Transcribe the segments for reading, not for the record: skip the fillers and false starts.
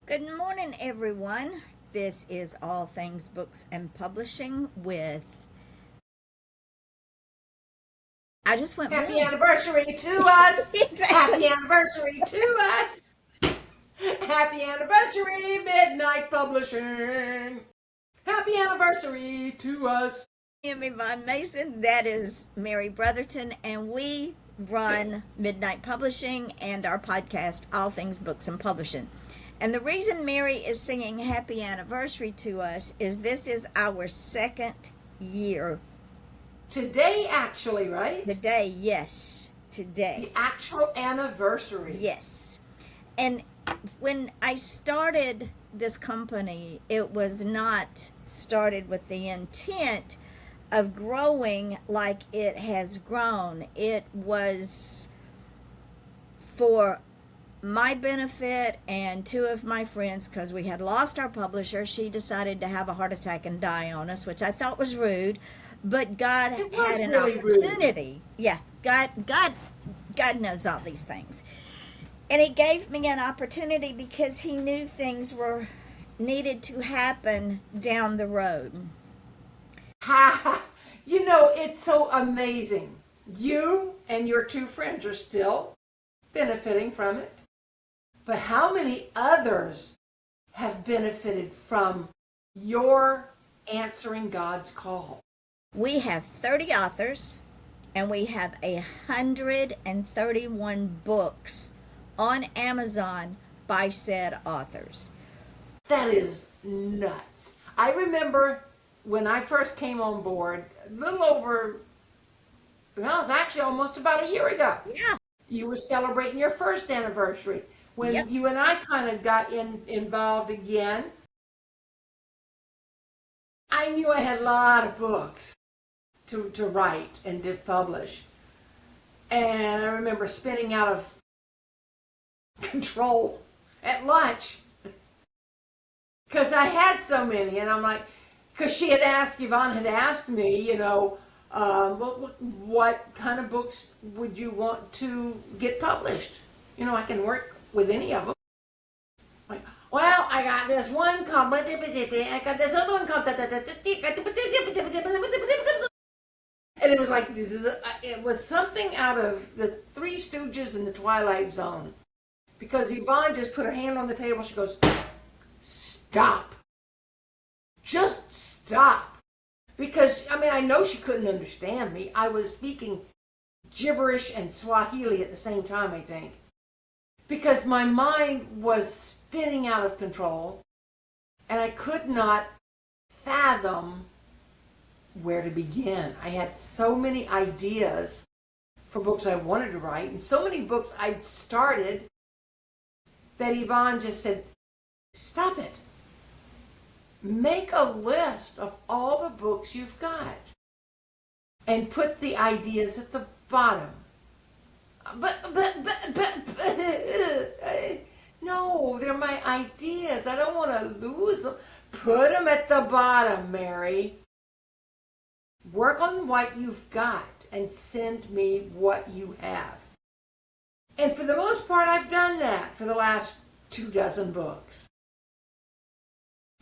Good morning, everyone. This is All Things Books and Publishing with. I just went Happy blank. anniversary to us. Exactly. Happy anniversary to us. Happy anniversary, Midnight Publishing. Happy anniversary to us. I'm Yvonne Mason. That is Mary Brotherton, and we run Midnight Publishing and our podcast, All Things Books and Publishing. And the reason Mary is singing Happy Anniversary to us is this is our second year. Today, actually, right? Today, yes. Today. The actual anniversary. Yes. And when I started this company, it was not started with the intent of growing like it has grown. It was for my benefit and two of my friends, because we had lost our publisher. She decided to have a heart attack and die on us, which I thought was rude, but God had an really opportunity. Yeah, God knows all these things. And he gave me an opportunity because he knew things were needed to happen down the road. Ha! You know, it's so amazing. You and your two friends are still benefiting from it. But how many others have benefited from your answering God's call? We have 30 authors and we have 131 books on Amazon by said authors. That is nuts. I remember when I first came on board, a little over, well, it's actually almost about a year ago. Yeah. You were celebrating your first anniversary. When Yep. you and I kind of got involved again, I knew I had a lot of books to write and to publish. And I remember spinning out of control at lunch because I had so many. And I'm like, because Yvonne had asked me, what kind of books would you want to get published? I can work with any of them. Like, well, I got this one called, I got this other one called, and it was like, it was something out of the Three Stooges and the Twilight Zone. Because Yvonne just put her hand on the table, she goes, stop. Just stop. Because, I know she couldn't understand me. I was speaking gibberish and Swahili at the same time, I think. Because my mind was spinning out of control, and I could not fathom where to begin. I had so many ideas for books I wanted to write, and so many books I'd started that Yvonne just said, stop it. Make a list of all the books you've got and put the ideas at the bottom. But, no, they're my ideas. I don't want to lose them. Put them at the bottom, Mary. Work on what you've got and send me what you have. And for the most part, I've done that for the last 24 books.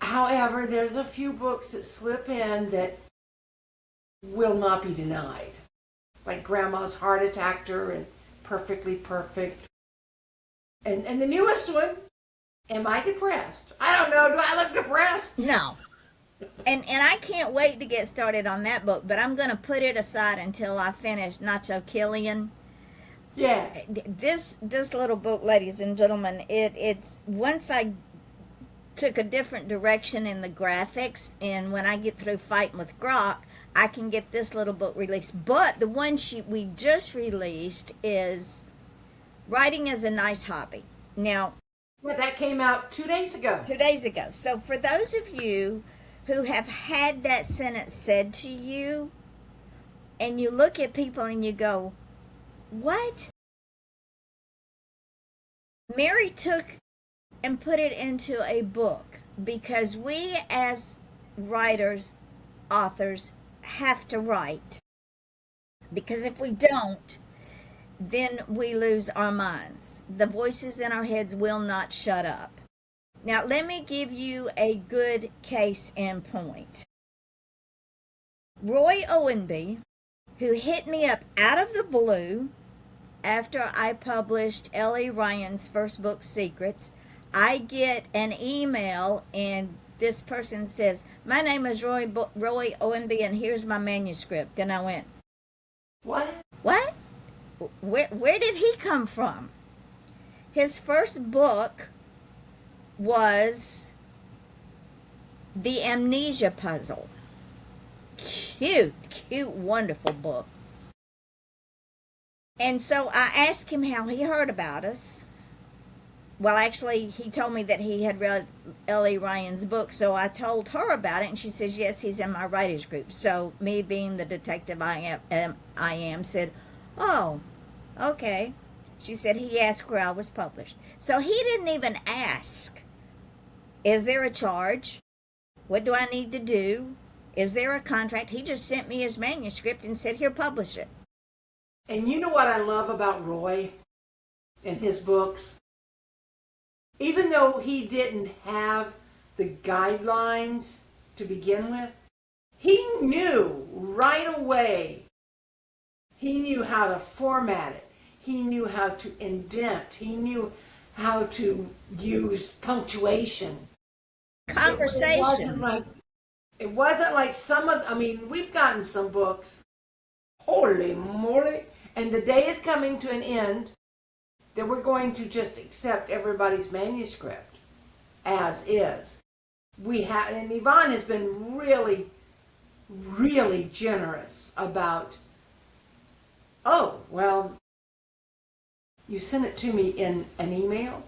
However, there's a few books that slip in that will not be denied. Like Grandma's Heart Attacked Her and Perfectly Perfect. And the newest one, Am I Depressed? I don't know. Do I look depressed? No. And I can't wait to get started on that book, but I'm going to put it aside until I finish Nacho Killian. Yeah. This little book, ladies and gentlemen, it's once I took a different direction in the graphics, and when I get through fighting with Grok, I can get this little book released. But the one we just released is Writing is a Nice Hobby. Now, yeah, that came out 2 days ago. 2 days ago. So for those of you who have had that sentence said to you, and you look at people and you go, what? Mary took and put it into a book because we as writers, authors, have to write. Because if we don't, then we lose our minds. The voices in our heads will not shut up. Now, let me give you a good case in point. Roy Owenby, who hit me up out of the blue after I published Ellie Ryan's first book, Secrets, I get an email and this person says, "My name is Roy Owenby and here's my manuscript." And I went, What? "What? Where did he come from?" His first book was The Amnesia Puzzle. Cute, wonderful book. And so I asked him how he heard about us. Well, actually, he told me that he had read Ellie Ryan's book, so I told her about it, and she says, yes, he's in my writers group. So me being the detective I am, said, oh, okay. She said he asked where I was published. So he didn't even ask, is there a charge? What do I need to do? Is there a contract? He just sent me his manuscript and said, here, publish it. And you know what I love about Roy and his books? Even though he didn't have the guidelines to begin with, he knew right away. He knew how to format it. He knew how to indent. He knew how to use punctuation. Conversation. It wasn't like some of, I mean, we've gotten some books, holy moly, and the day is coming to an end that we're going to just accept everybody's manuscript as is. We have, and Yvonne has been really, really generous about, oh, well, you sent it to me in an email?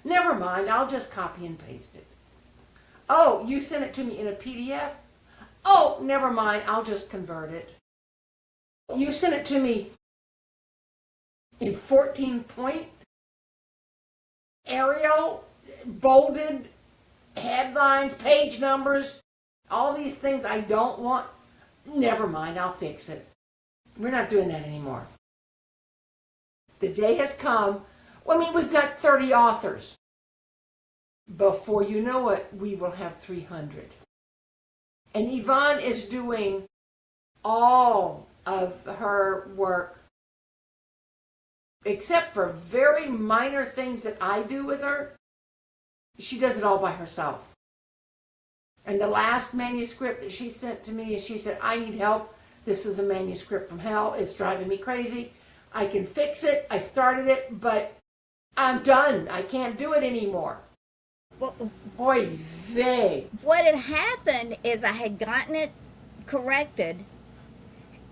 Never mind, I'll just copy and paste it. Oh, you sent it to me in a PDF? Oh, never mind, I'll just convert it. You sent it to me in 14-point Arial, bolded, headlines, page numbers, all these things I don't want. Never mind, I'll fix it. We're not doing that anymore. The day has come. Well, I mean, we've got 30 authors. Before you know it, we will have 300. And Yvonne is doing all of her work, except for very minor things that I do with her. She does it all by herself. And the last manuscript that she sent to me, she said, I need help. This is a manuscript from hell. It's driving me crazy. I can fix it. I started it, but I'm done. I can't do it anymore. Well, Oy vey. what had happened is I had gotten it corrected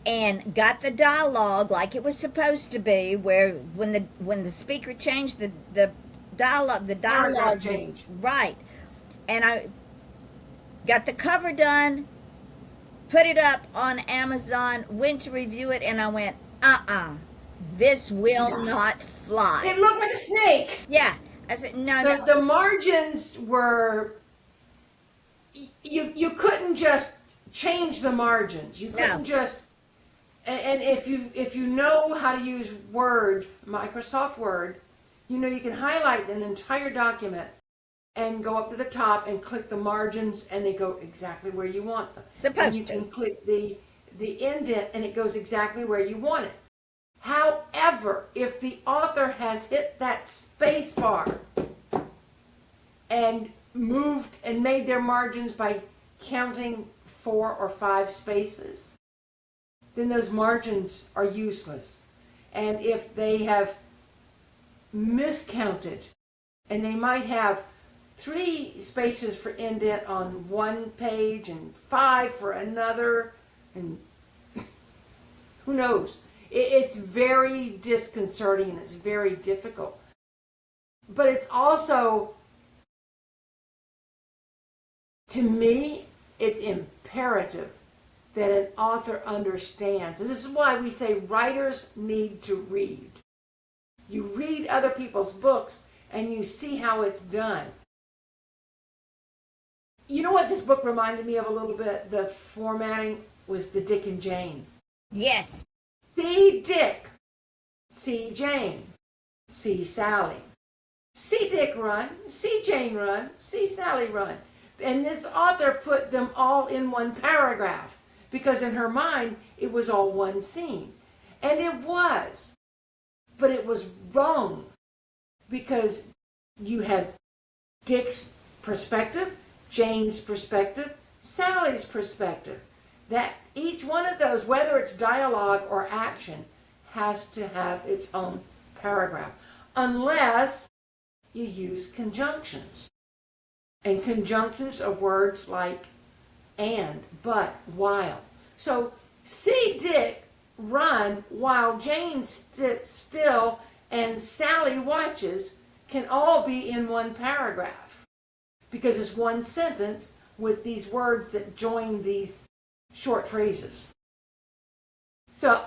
and got the dialogue like it was supposed to be, where when the speaker changed the dialogue was changed. right. And I got the cover done, put it up on Amazon, went to review it, and I went, this will not fly. It looked like a snake. Yeah. I said, no. The margins were, you couldn't just change the margins. You couldn't just, and if you know how to use Word, Microsoft Word, you know you can highlight an entire document and go up to the top and click the margins, and they go exactly where you want them. And you can click the indent, and it goes exactly where you want it. However, if the author has hit that space bar and moved and made their margins by counting 4 or 5 spaces, then those margins are useless. And if they have miscounted, and they might have 3 spaces for indent on one page and 5 for another, and who knows? It's very disconcerting and it's very difficult. But it's also, to me, it's imperative that an author understands. And this is why we say writers need to read. You read other people's books and you see how it's done. You know what this book reminded me of a little bit? The formatting was the Dick and Jane. Yes. See Dick, see Jane, see Sally, see Dick run, see Jane run, see Sally run. And this author put them all in one paragraph because in her mind it was all one scene. And it was. But it was wrong because you had Dick's perspective, Jane's perspective, Sally's perspective. That each one of those, whether it's dialogue or action, has to have its own paragraph. Unless you use conjunctions. And conjunctions are words like and, but, while. So, see Dick run while Jane sits still and Sally watches can all be in one paragraph. Because it's one sentence with these words that join these short phrases. So,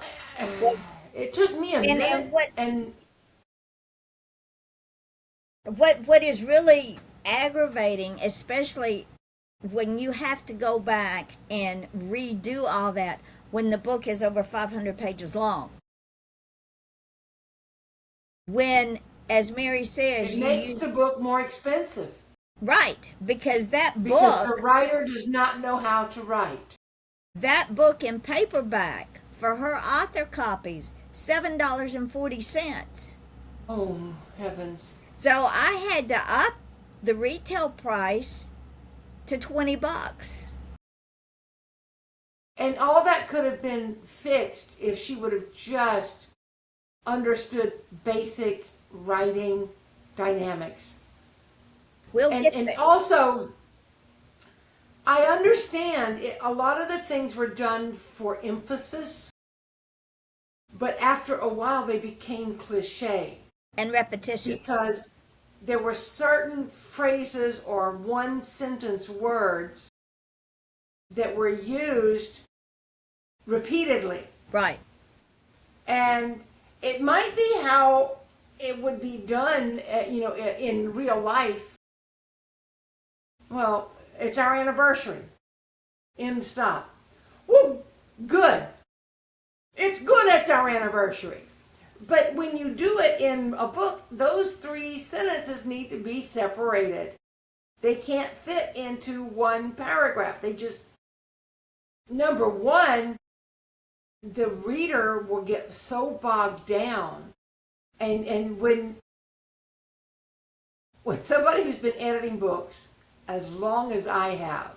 it took me a minute. What is really aggravating, especially when you have to go back and redo all that when the book is over 500 pages long. When, as Mary says, it makes the book more expensive. Right, because the writer does not know how to write. That book in paperback for her author copies, $7.40. Oh, heavens. So I had to up the retail price to $20. And all that could have been fixed if she would have just understood basic writing dynamics. And also, I understand a lot of the things were done for emphasis, but after a while they became cliche. And repetitious. Because there were certain phrases or one sentence words that were used repeatedly. Right. And it might be how it would be done, in real life. Well, it's our anniversary. End stop. Well, good. It's good it's our anniversary. But when you do it in a book, those three sentences need to be separated. They can't fit into one paragraph. They just, number one, the reader will get so bogged down. And when somebody who's been editing books as long as I have,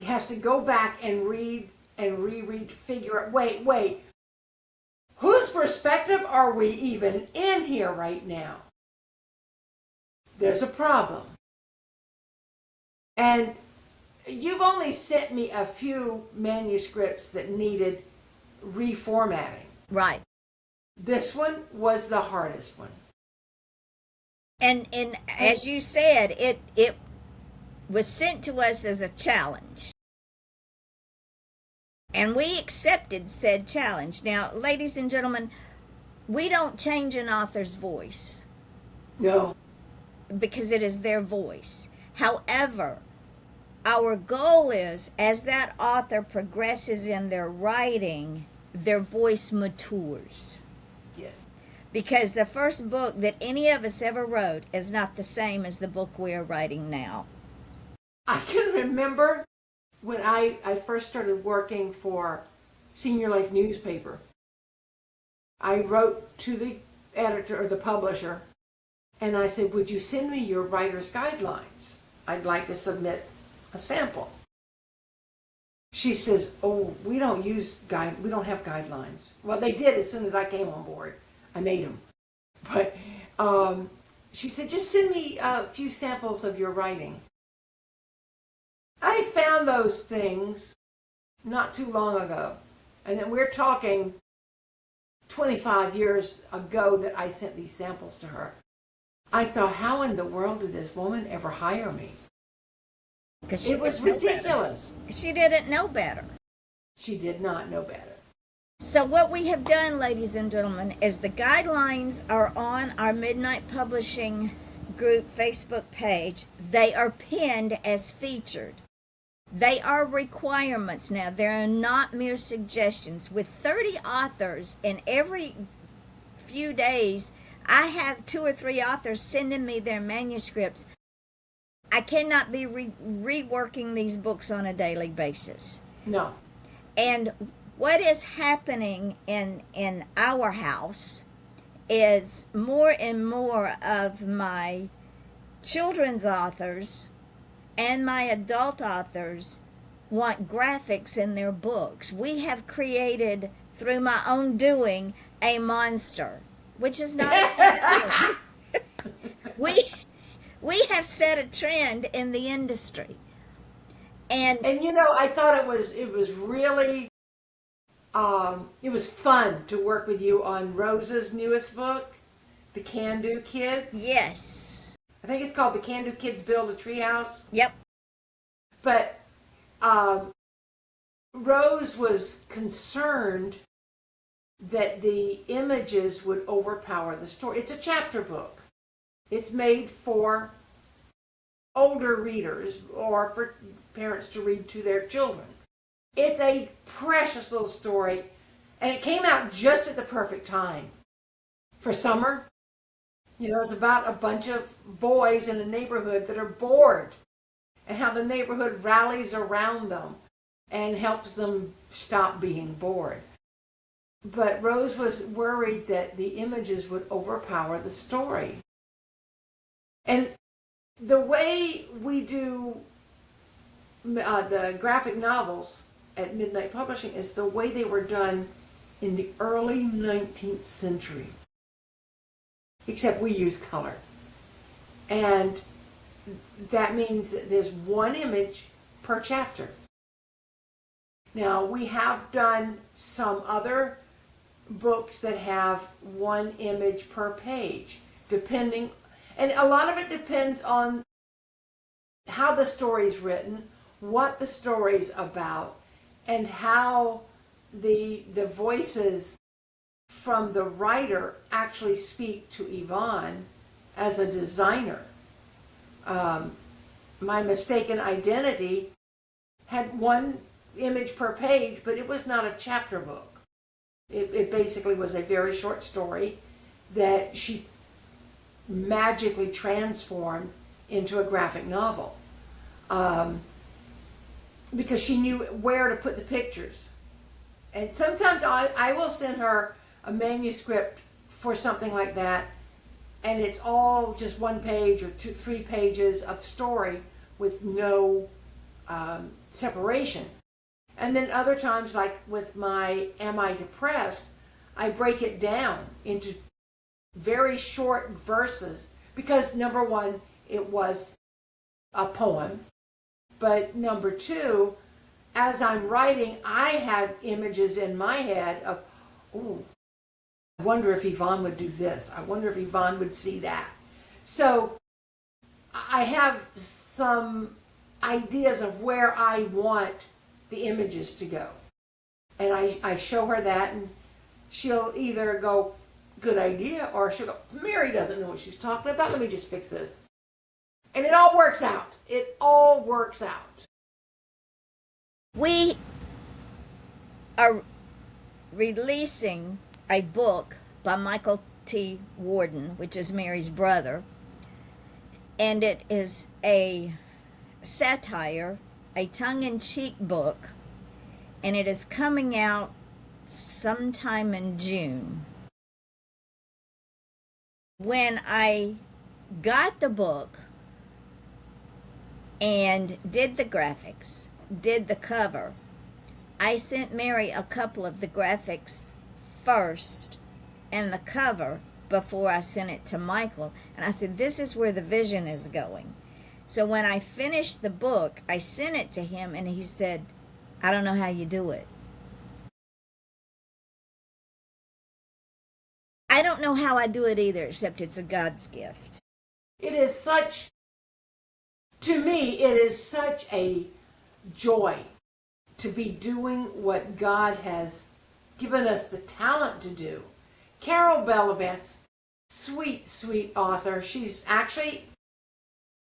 has to go back and read and reread, figure out, wait, whose perspective are we even in here right now? There's a problem. And you've only sent me a few manuscripts that needed reformatting. Right. This one was the hardest one. And as you said, it was sent to us as a challenge. And we accepted said challenge. Now, ladies and gentlemen, we don't change an author's voice. No. Because it is their voice. However, our goal is, as that author progresses in their writing, their voice matures. Yes. Because the first book that any of us ever wrote is not the same as the book we are writing now. I can remember when I first started working for Senior Life newspaper. I wrote to the editor or the publisher, and I said, would you send me your writer's guidelines? I'd like to submit a sample. She says, oh, we don't have guidelines. Well, they did as soon as I came on board. I made them. But she said, just send me a few samples of your writing. I found those things not too long ago. And then we're talking 25 years ago that I sent these samples to her. I thought, how in the world did this woman ever hire me? It was ridiculous. She didn't know better. She did not know better. So what we have done, ladies and gentlemen, is the guidelines are on our Midnight Publishing Group Facebook page. They are pinned as featured. They are requirements now. They are not mere suggestions. With 30 authors, and every few days I have 2 or 3 authors sending me their manuscripts. I cannot be reworking these books on a daily basis. No. And what is happening in our house is more and more of my children's authors and my adult authors want graphics in their books. We have created, through my own doing, a monster, which is not a we have set a trend in the industry. And you know, I thought it was really it was fun to work with you on Rose's newest book, The Can Do Kids. yes. I think it's called The Can Do Kids Build a Treehouse. Yep. But Rose was concerned that the images would overpower the story. It's a chapter book. It's made for older readers or for parents to read to their children. It's a precious little story, and it came out just at the perfect time for summer. You know, it's about a bunch of boys in a neighborhood that are bored and how the neighborhood rallies around them and helps them stop being bored. But Rose was worried that the images would overpower the story. And the way we do the graphic novels at Midnight Publishing is the way they were done in the early 19th century. Except we use color. And that means that there's one image per chapter. Now, we have done some other books that have one image per page, depending, and a lot of it depends on how the story's written, what the story's about, and how the voices from the writer actually speak to Yvonne as a designer. My Mistaken Identity had one image per page, but it was not a chapter book. It basically was a very short story that she magically transformed into a graphic novel. Because she knew where to put the pictures. And sometimes I will send her a manuscript for something like that, and it's all just 1 page or 2-3 pages of story with no separation. And then other times, like with my Am I Depressed, I break it down into very short verses because number one, it was a poem. But number two, as I'm writing, I have images in my head of, oh, I wonder if Yvonne would do this. I wonder if Yvonne would see that. So I have some ideas of where I want the images to go. And I show her that, and she'll either go, good idea, or she'll go, Mary doesn't know what she's talking about. Let me just fix this. And it all works out. It all works out. We are releasing a book by Michael T. Warden, which is Mary's brother, and it is a satire, a tongue-in-cheek book, and it is coming out sometime in June. When I got the book and did the graphics, did the cover, I sent Mary a couple of the graphics first and the cover before I sent it to Michael. And I said, this is where the vision is going. So when I finished the book, I sent it to him, and he said, I don't know how you do it. I don't know how I do it either, except it's a God's gift. It is such, to me, it is such a joy to be doing what God has given us the talent to do. Carol Bellavance, sweet, sweet author. She's actually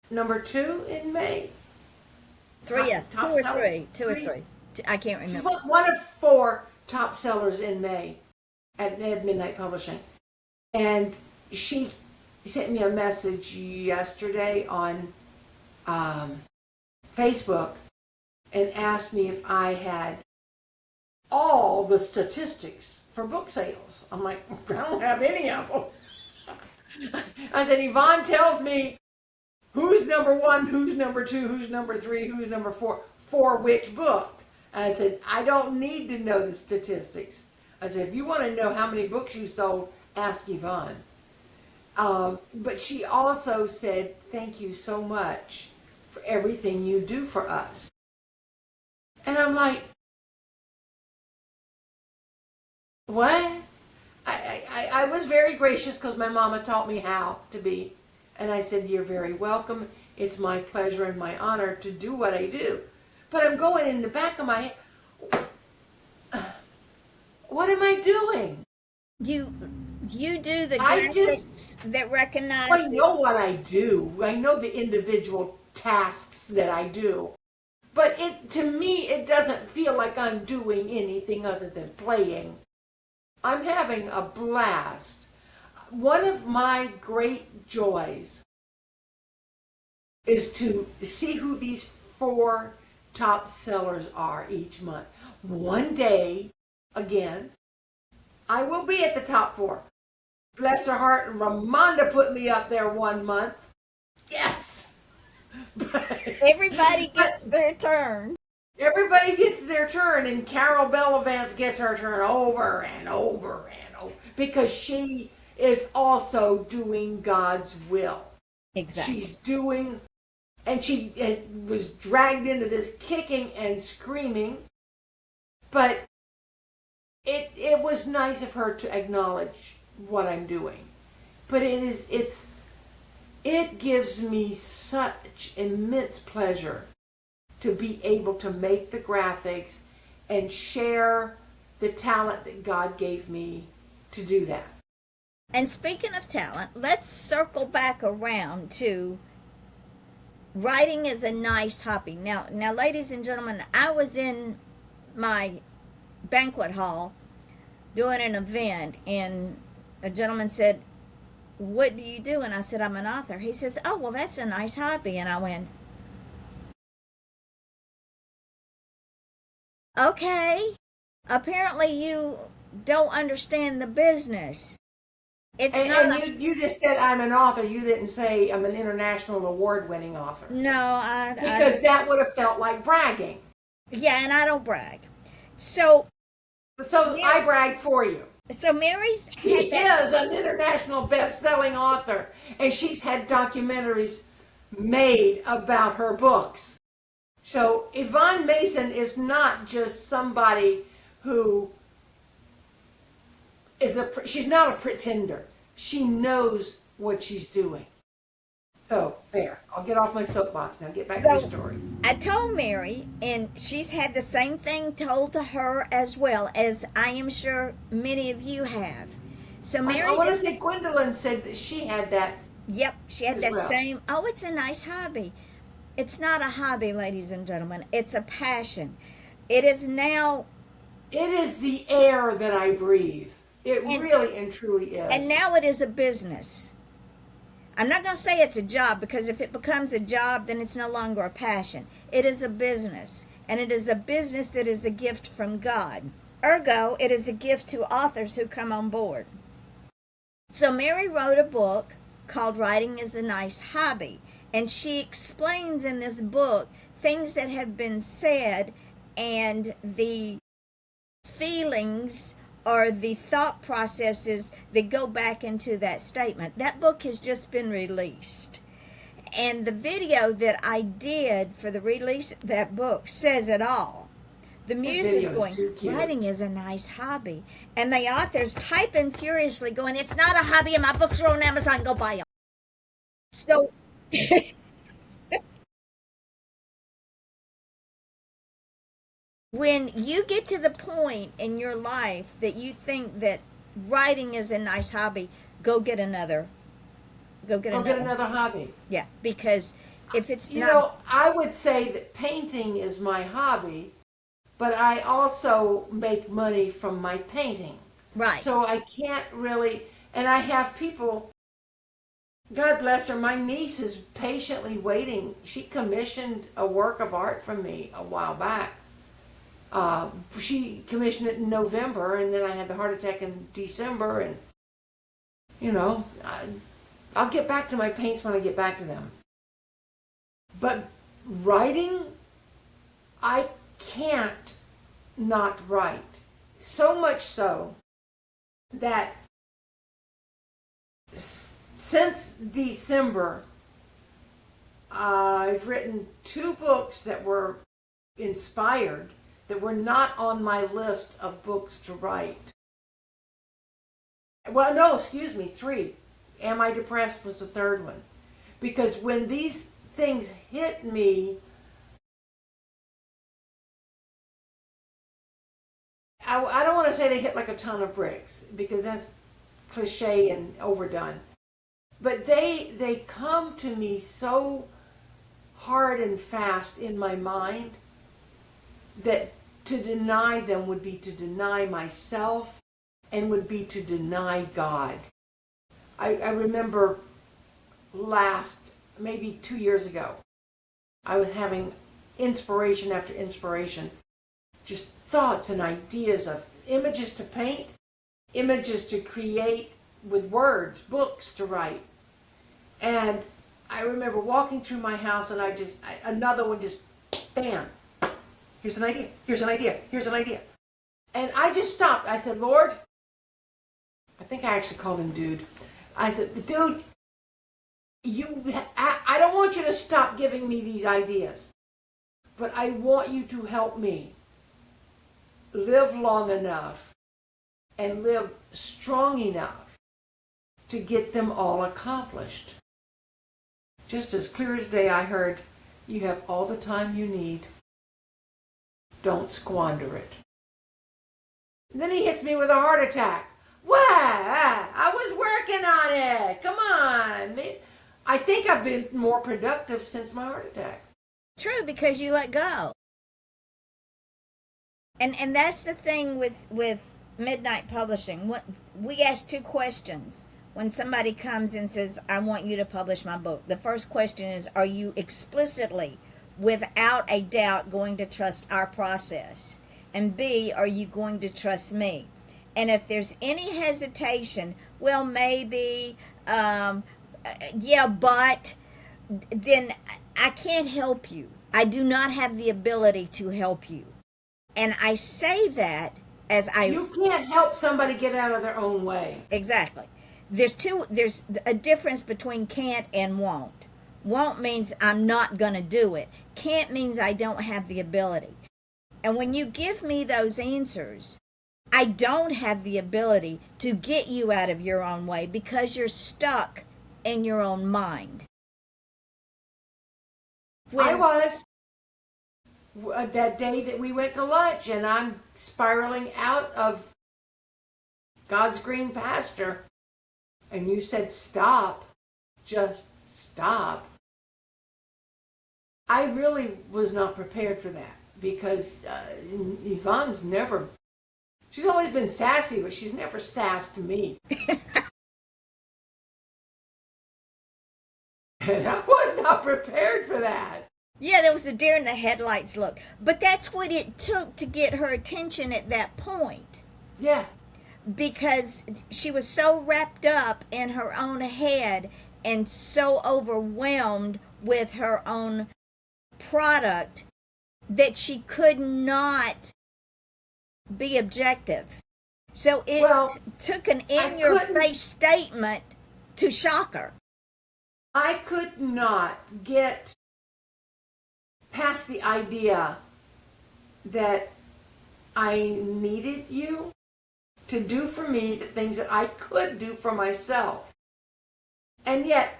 number 2 in May. Two or three. I can't She's remember. one of 4 top sellers in May at Midnight Publishing. And she sent me a message yesterday on Facebook and asked me if I had all the statistics for book sales. I'm like, I don't have any of them. I said, Yvonne tells me who's number one, who's number two, who's number three, who's number four, for which book. And I said, I don't need to know the statistics. I said, if you want to know how many books you sold, ask Yvonne. But she also said, thank you so much for everything you do for us. And I'm like, what? I was very gracious because my mama taught me how to be. And I said, you're very welcome. It's my pleasure and my honor to do what I do. But I'm going in the back of my head, what am I doing? You do the I graphics that recognize. I know what I do. I know the individual tasks that I do. But to me, it doesn't feel like I'm doing anything other than playing. I'm having a blast. One of my great joys is to see who these 4 top sellers are each month. One day, again, I will be at the top 4. Bless her heart, and Ramonda put me up there one month. Yes! Everybody gets their turn. Everybody gets their turn, and Carol Bellavance gets her turn over and over and over because she is also doing God's will. Exactly. She's doing, and she was dragged into this kicking and screaming, but it was nice of her to acknowledge what I'm doing. But it gives me such immense pleasure to be able to make the graphics and share the talent that God gave me to do that. And speaking of talent, let's circle back around to writing is a nice hobby. Now, ladies and gentlemen, I was in my banquet hall doing an event, and a gentleman said, what do you do? And I said, I'm an author. He says, oh, well, that's a nice hobby. And I went, okay, apparently you don't understand the business. You just said I'm an author. You didn't say I'm an international award-winning author. No, because that would have felt like bragging. Yeah, and I don't brag. So I brag for you. So Mary's She is an international best-selling author, and she's had documentaries made about her books. So Yvonne Mason is not just somebody who she's not a pretender. She knows what she's doing. So there, I'll get off my soapbox now. Get back to the story. I told Mary, and she's had the same thing told to her as well, as I am sure many of you have. So Mary, I want to say Gwendolyn said that she had that. Yep, she had that well. same. Oh, it's a nice hobby. It's not a hobby, ladies and gentlemen. It's a passion. It is now. It is the air that I breathe. It really and truly is. And now it is a business. I'm not going to say it's a job, because if it becomes a job, then it's no longer a passion. It is a business, and it is a business that is a gift from God. Ergo, it is a gift to authors who come on board. So Mary wrote a book called Writing is a Nice Hobby, and she explains in this book things that have been said and the feelings or the thought processes that go back into that statement. That book has just been released. And the video that I did for the release of that book says it all. The music's going, writing is a nice hobby. And the author's typing furiously going, it's not a hobby and my books are on Amazon, go buy them. So... When you get to the point in your life that you think that writing is a nice hobby, go get another. Get another hobby. Yeah, because if it's you know, I would say that painting is my hobby, but I also make money from my painting. Right. So I can't really, and I have people God bless her. My niece is patiently waiting. She commissioned a work of art from me a while back. She commissioned it in November, and then I had the heart attack in December. And I'll get back to my paints when I get back to them. But writing, I can't not write. So much so that since December, I've written 2 books that were inspired, that were not on my list of books to write. Well, no, excuse me, 3. Am I Depressed was the 3rd one. Because when these things hit me, I don't want to say they hit like a ton of bricks, because that's cliche and overdone. But they come to me so hard and fast in my mind that to deny them would be to deny myself and would be to deny God. I remember maybe 2 years ago, I was having inspiration after inspiration, just thoughts and ideas of images to paint, images to create with words, books to write. And I remember walking through my house, and another one just, bam, here's an idea, here's an idea, here's an idea. And I just stopped. I said, Lord, I think I actually called him dude. I said, dude, I don't want you to stop giving me these ideas, but I want you to help me live long enough and live strong enough to get them all accomplished. Just as clear as day, I heard, you have all the time you need. Don't squander it. And then he hits me with a heart attack. What? I was working on it. Come on. I think I've been more productive since my heart attack. True, because you let go. And that's the thing with Midnight Publishing. What we ask 2 questions when somebody comes and says, I want you to publish my book. The first question is, are you explicitly, without a doubt, going to trust our process? And B, are you going to trust me? And if there's any hesitation, well, maybe, yeah, but, then I can't help you. I do not have the ability to help you. And I say that as You can't help somebody get out of their own way. Exactly. There's a difference between can't and won't. Won't means I'm not going to do it. Can't means I don't have the ability. And when you give me those answers, I don't have the ability to get you out of your own way because you're stuck in your own mind. I was. That day that we went to lunch, and I'm spiraling out of God's green pasture, and you said, stop, just stop. I really was not prepared for that, because Yvonne's she's always been sassy, but she's never sassed me. And I was not prepared for that. Yeah, there was a deer in the headlights look. But that's what it took to get her attention at that point. Yeah. Because she was so wrapped up in her own head and so overwhelmed with her own product that she could not be objective. So it took an in-your-face statement to shock her. I could not get past the idea that I needed you to do for me the things that I could do for myself. And yet,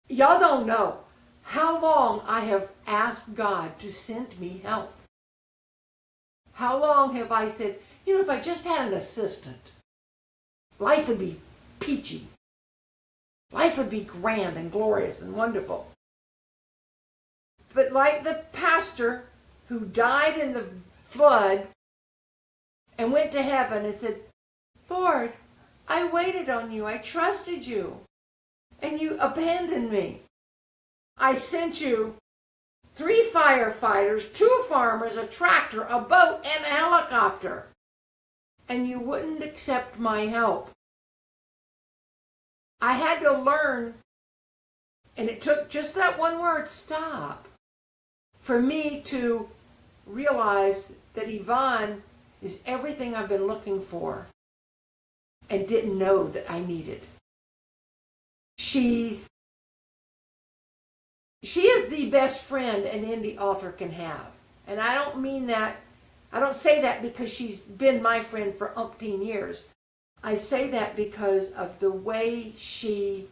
y'all don't know how long I have asked God to send me help. How long have I said, if I just had an assistant, life would be peachy. Life would be grand and glorious and wonderful. But like the pastor who died in the flood and went to heaven and said, Lord, I waited on you. I trusted you. and you abandoned me. I sent you 3 firefighters, 2 farmers, a tractor, a boat, and a helicopter. And you wouldn't accept my help. I had to learn, and it took just that one word, stop, for me to realize that Yvonne is everything I've been looking for and didn't know that I needed. She is the best friend an indie author can have. And I don't mean that, I don't say that because she's been my friend for umpteen years. I say that because of the way she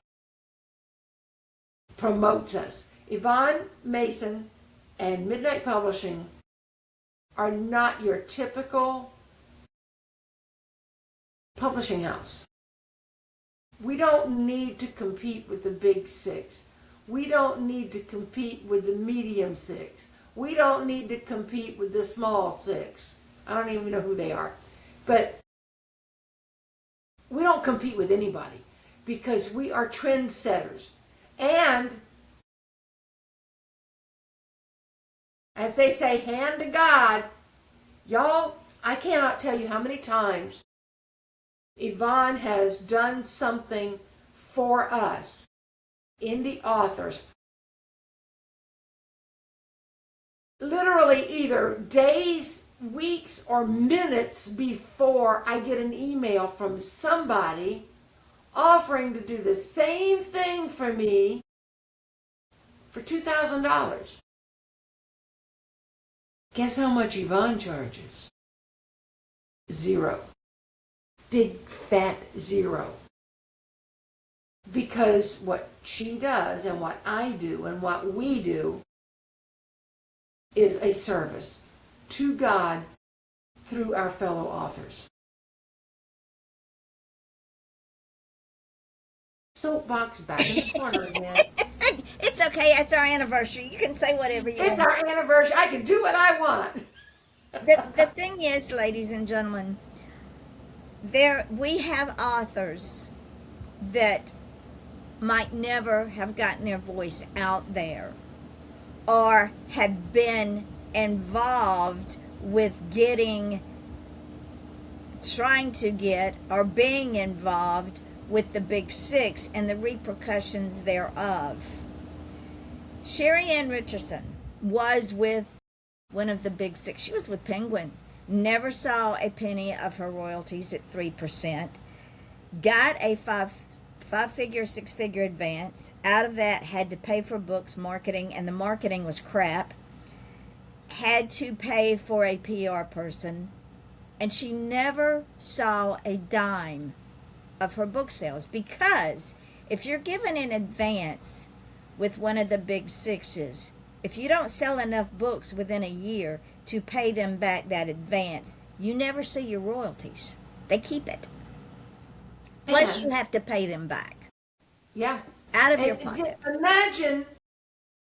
promotes us. Yvonne Mason and Midnight Publishing are not your typical publishing house. We don't need to compete with the big 6. We don't need to compete with the medium 6. We don't need to compete with the small 6. I don't even know who they are. But we don't compete with anybody because we are trendsetters. And as they say, hand to God, y'all, I cannot tell you how many times Yvonne has done something for us, indie authors, literally either days, weeks, or minutes before I get an email from somebody offering to do the same thing for me for $2,000. Guess how much Yvonne charges? 0. Big fat 0. Because what she does and what I do and what we do is a service to God through our fellow authors. Soapbox back in the corner again. It's okay. It's our anniversary. You can say whatever you It's want. our anniversary. I can do what I want. The thing is, ladies and gentlemen, we have authors that might never have gotten their voice out there or have been involved with trying to get or being involved with the big 6 and the repercussions thereof. Sherry Ann Richardson was with one of the big 6. She was with Penguin. Never saw a penny of her royalties at 3%. Got a five-figure, 6-figure advance. Out of that, had to pay for books, marketing, and the marketing was crap. Had to pay for a PR person. And she never saw a dime of her book sales, because if you're given an advance with one of the big 6s, if you don't sell enough books within a year to pay them back that advance, you never see your royalties. They keep it. Plus, you have to pay them back. Yeah. Out of your And pocket. imagine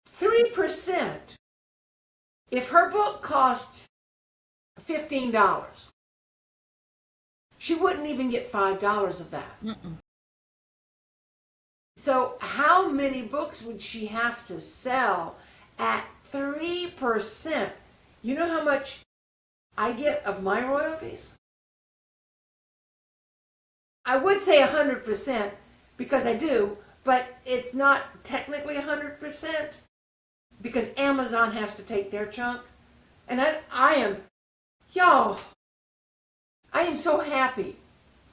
3%. If her book cost $15, she wouldn't even get $5 of that. Mm-mm. So how many books would she have to sell at 3%? You know how much I get of my royalties? I would say 100% because I do, but it's not technically 100% because Amazon has to take their chunk. And I am so happy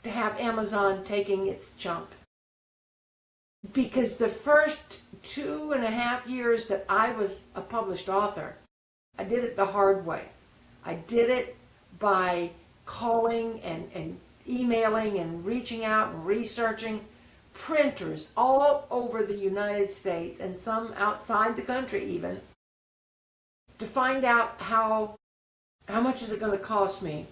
to have Amazon taking its chunk. Because the first 2.5 years that I was a published author, I did it the hard way. I did it by calling and emailing and reaching out and researching printers all over the United States and some outside the country even, to find out how much is it going to cost me.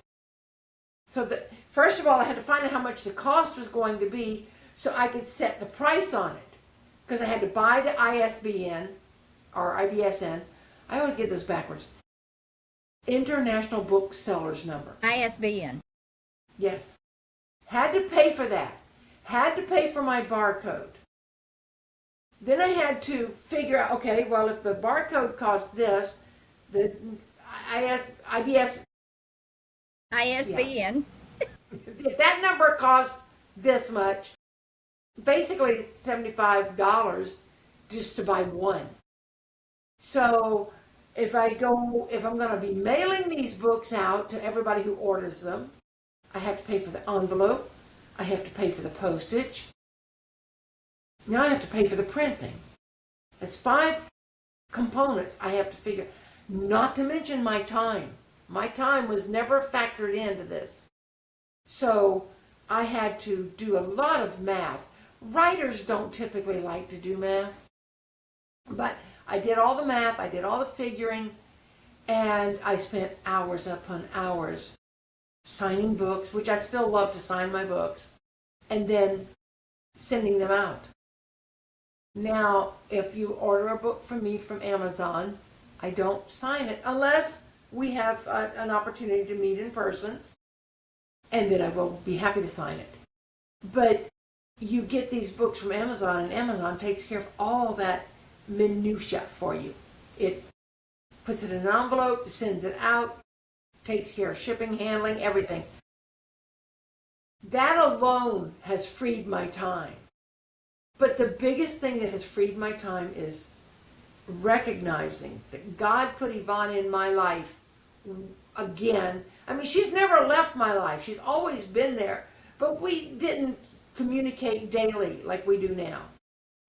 So first of all, I had to find out how much the cost was going to be so I could set the price on it. Because I had to buy the ISBN or IBSN. I always get those backwards. International Booksellers Number. ISBN. Yes. Had to pay for that. Had to pay for my barcode. Then I had to figure out, okay, well, if the barcode costs this, the IBS, ISBN. if that number costs this much, basically $75 just to buy one. So if I'm going to be mailing these books out to everybody who orders them, I have to pay for the envelope. I have to pay for the postage. Now I have to pay for the printing. That's 5 components I have to figure. Not to mention my time. My time was never factored into this. So I had to do a lot of math. Writers don't typically like to do math. But I did all the math, I did all the figuring, and I spent hours upon hours signing books, which I still love to sign my books, and then sending them out. Now, if you order a book from me from Amazon, I don't sign it unless we have an opportunity to meet in person, and then I will be happy to sign it. But you get these books from Amazon, and Amazon takes care of all that minutia for you. It puts it in an envelope, sends it out, takes care of shipping, handling, everything. That alone has freed my time. But the biggest thing that has freed my time is recognizing that God put Yvonne in my life again. I mean, she's never left my life. She's always been there. But we didn't communicate daily like we do now.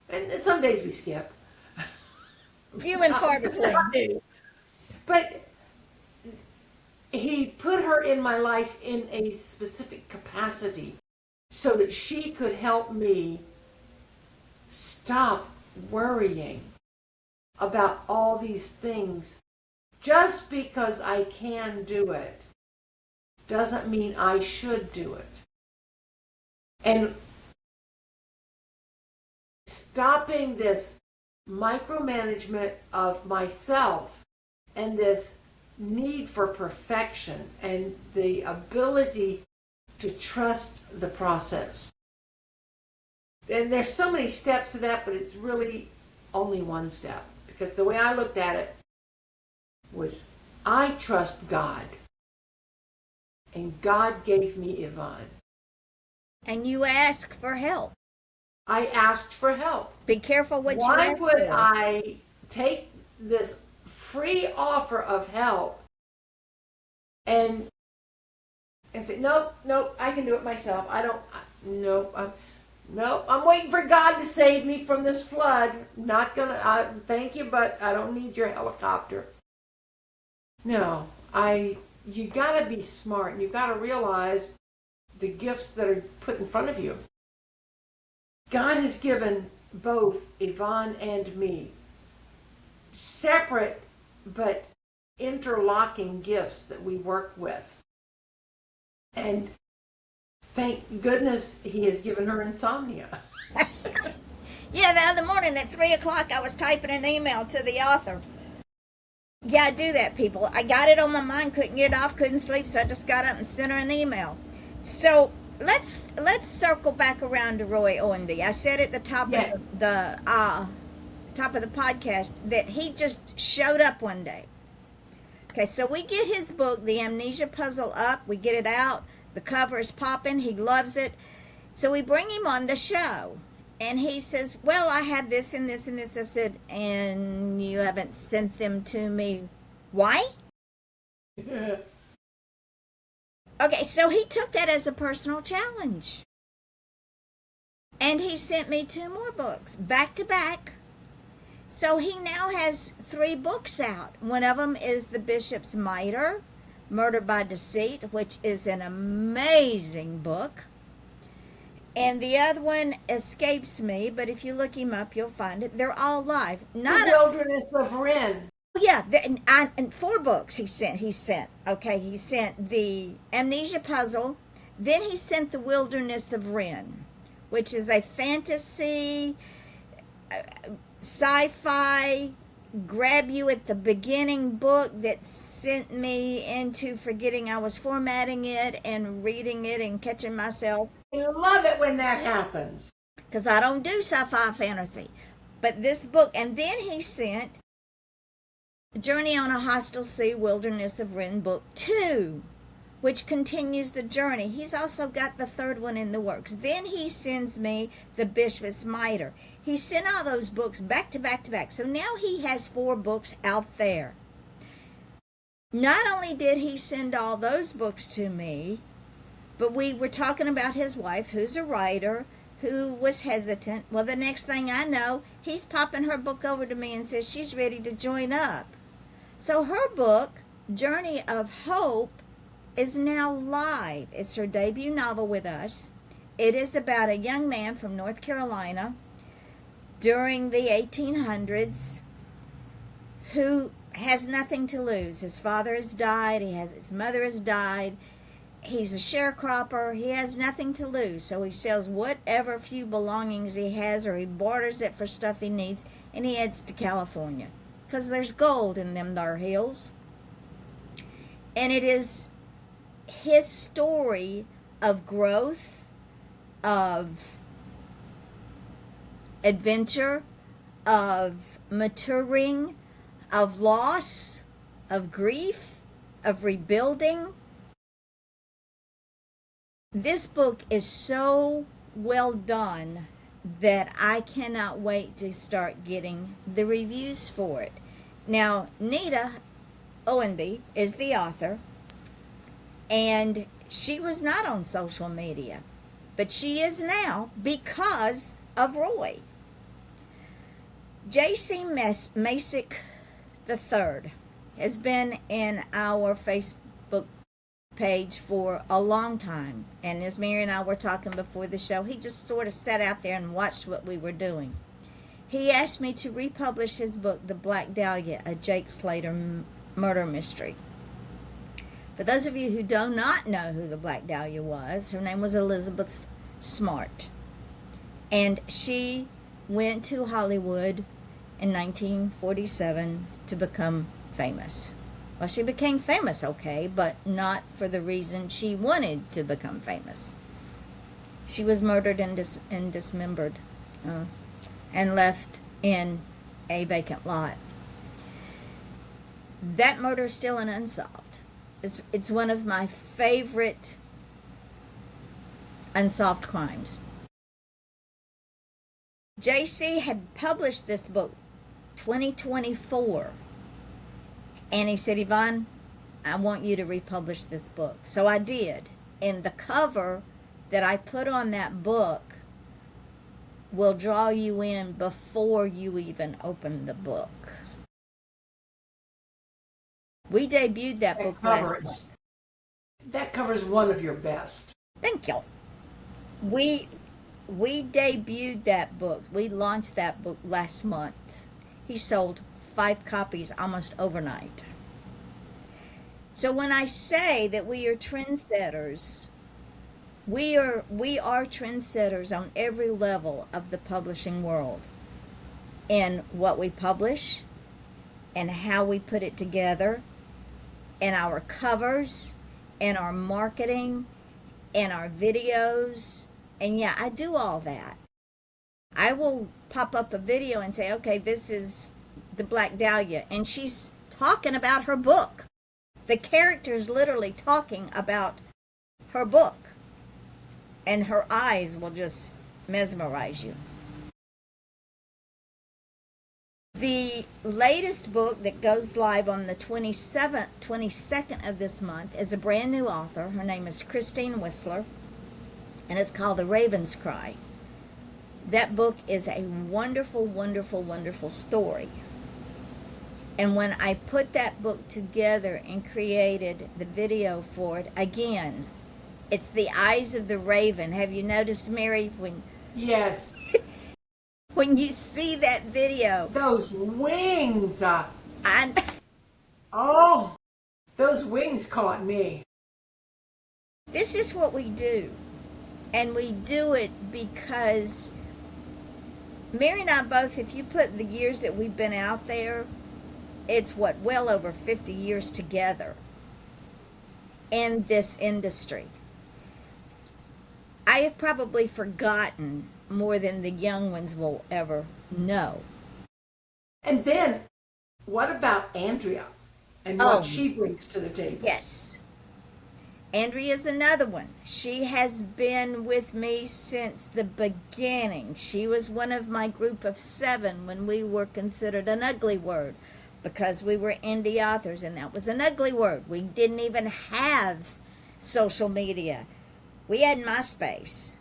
And some days we skip. Few and far between. But he put her in my life in a specific capacity so that she could help me stop worrying about all these things. Just because I can do it doesn't mean I should do it. And stopping this micromanagement of myself and this need for perfection and the ability to trust the process. And there's so many steps to that, but it's really only one step. Because the way I looked at it was, I trust God. And God gave me Yvonne. And you ask for help. I asked for help. Be careful what you Why ask would for. I take this free offer of help and say, nope, I can do it myself. I'm waiting for God to save me from this flood. Not gonna, thank you, but I don't need your helicopter. No, you gotta be smart and you gotta realize the gifts that are put in front of you. God has given both Yvonne and me separate but interlocking gifts that we work with. And thank goodness he has given her insomnia. Yeah, the other morning at 3 o'clock I was typing an email to the author. Yeah, I do that, people. I got it on my mind, couldn't get it off, couldn't sleep, so I just got up and sent her an email. So let's circle back around to Roy Owenby. I said at the top Yes. of the podcast that he just showed up one day. Okay, so we get his book, The Amnesia Puzzle, up. We get it out. The cover is popping. He loves it. So we bring him on the show. And he says, well, I have this and this and this. I said, and you haven't sent them to me. Why? Okay, so he took that as a personal challenge. And he sent me 2 more books, back to back. So he now has 3 books out. One of them is The Bishop's Mitre, Murder by Deceit, which is an amazing book. And the other one escapes me, but if you look him up, you'll find it. They're all live. The Wilderness of Ren. Yeah, and 4 books he sent. Okay, he sent the Amnesia Puzzle. Then he sent The Wilderness of Ren, which is a fantasy, sci-fi, grab you at the beginning book that sent me into forgetting I was formatting it and reading it and catching myself. I love it when that happens. Because I don't do sci-fi fantasy. But this book, and then he sent Journey on a Hostile Sea, Wilderness of Ren, Book 2, which continues the journey. He's also got the third one in the works. Then he sends me The Bishop's Mitre. He sent all those books back to back to back. So now he has 4 books out there. Not only did he send all those books to me, but we were talking about his wife, who's a writer, who was hesitant. Well, the next thing I know, he's popping her book over to me and says she's ready to join up. So her book, Journey of Hope, is now live. It's her debut novel with us. It is about a young man from North Carolina during the 1800s who has nothing to lose. His father has died. His mother has died. He's a sharecropper. He has nothing to lose. So he sells whatever few belongings he has, or he barters it for stuff he needs, and he heads to California. Because there's gold in them there hills. And it is his story of growth, of adventure, of maturing, of loss, of grief, of rebuilding. This book is so well done that I cannot wait to start getting the reviews for it. Now, Nita Owenby is the author, and she was not on social media, but she is now because of Roy. J.C. Masick III has been in our Facebook page for a long time, and as Mary and I were talking before the show, he just sort of sat out there and watched what we were doing. He asked me to republish his book, The Black Dahlia, a Jake Slater murder mystery. For those of you who do not know who the Black Dahlia was, her name was Elizabeth Smart, and she went to Hollywood in 1947 to become famous. Well, she became famous, okay, but not for the reason she wanted to become famous. She was murdered and dismembered and left in a vacant lot. That murder is still unsolved. It's one of my favorite unsolved crimes. JC had published this book 2024, and he said, Yvonne, I want you to republish this book. So I did, and the cover that I put on that book will draw you in before you even open the book. We debuted that book last month. That covers one of your best. Thank you. We debuted that book. We launched that book last month. He sold 5 copies almost overnight. So when I say that we are trendsetters, we are trendsetters on every level of the publishing world. In what we publish, and how we put it together, and our covers, and our marketing, and our videos. And yeah, I do all that. I will pop up a video and say, okay, this is the Black Dahlia, and she's talking about her book. The character's literally talking about her book, and her eyes will just mesmerize you. The latest book that goes live on the 22nd of this month is a brand new author. Her name is Christine Whistler, and it's called The Raven's Cry. That book is a wonderful, wonderful, wonderful story. And when I put that book together and created the video for it, again, it's the eyes of the raven. Have you noticed, Mary, Yes. when you see that video? Those wings. And Oh, those wings caught me. this is what we do. And we do it because Mary and I both, if you put the years that we've been out there, it's well over 50 years together in this industry. I have probably forgotten more than the young ones will ever know. And then, what about Andrea and what she brings to the table? Yes. Andrea's another one. She has been with me since the beginning. She was one of my group of 7 when we were considered an ugly word because we were indie authors, and that was an ugly word. We didn't even have social media. We had MySpace.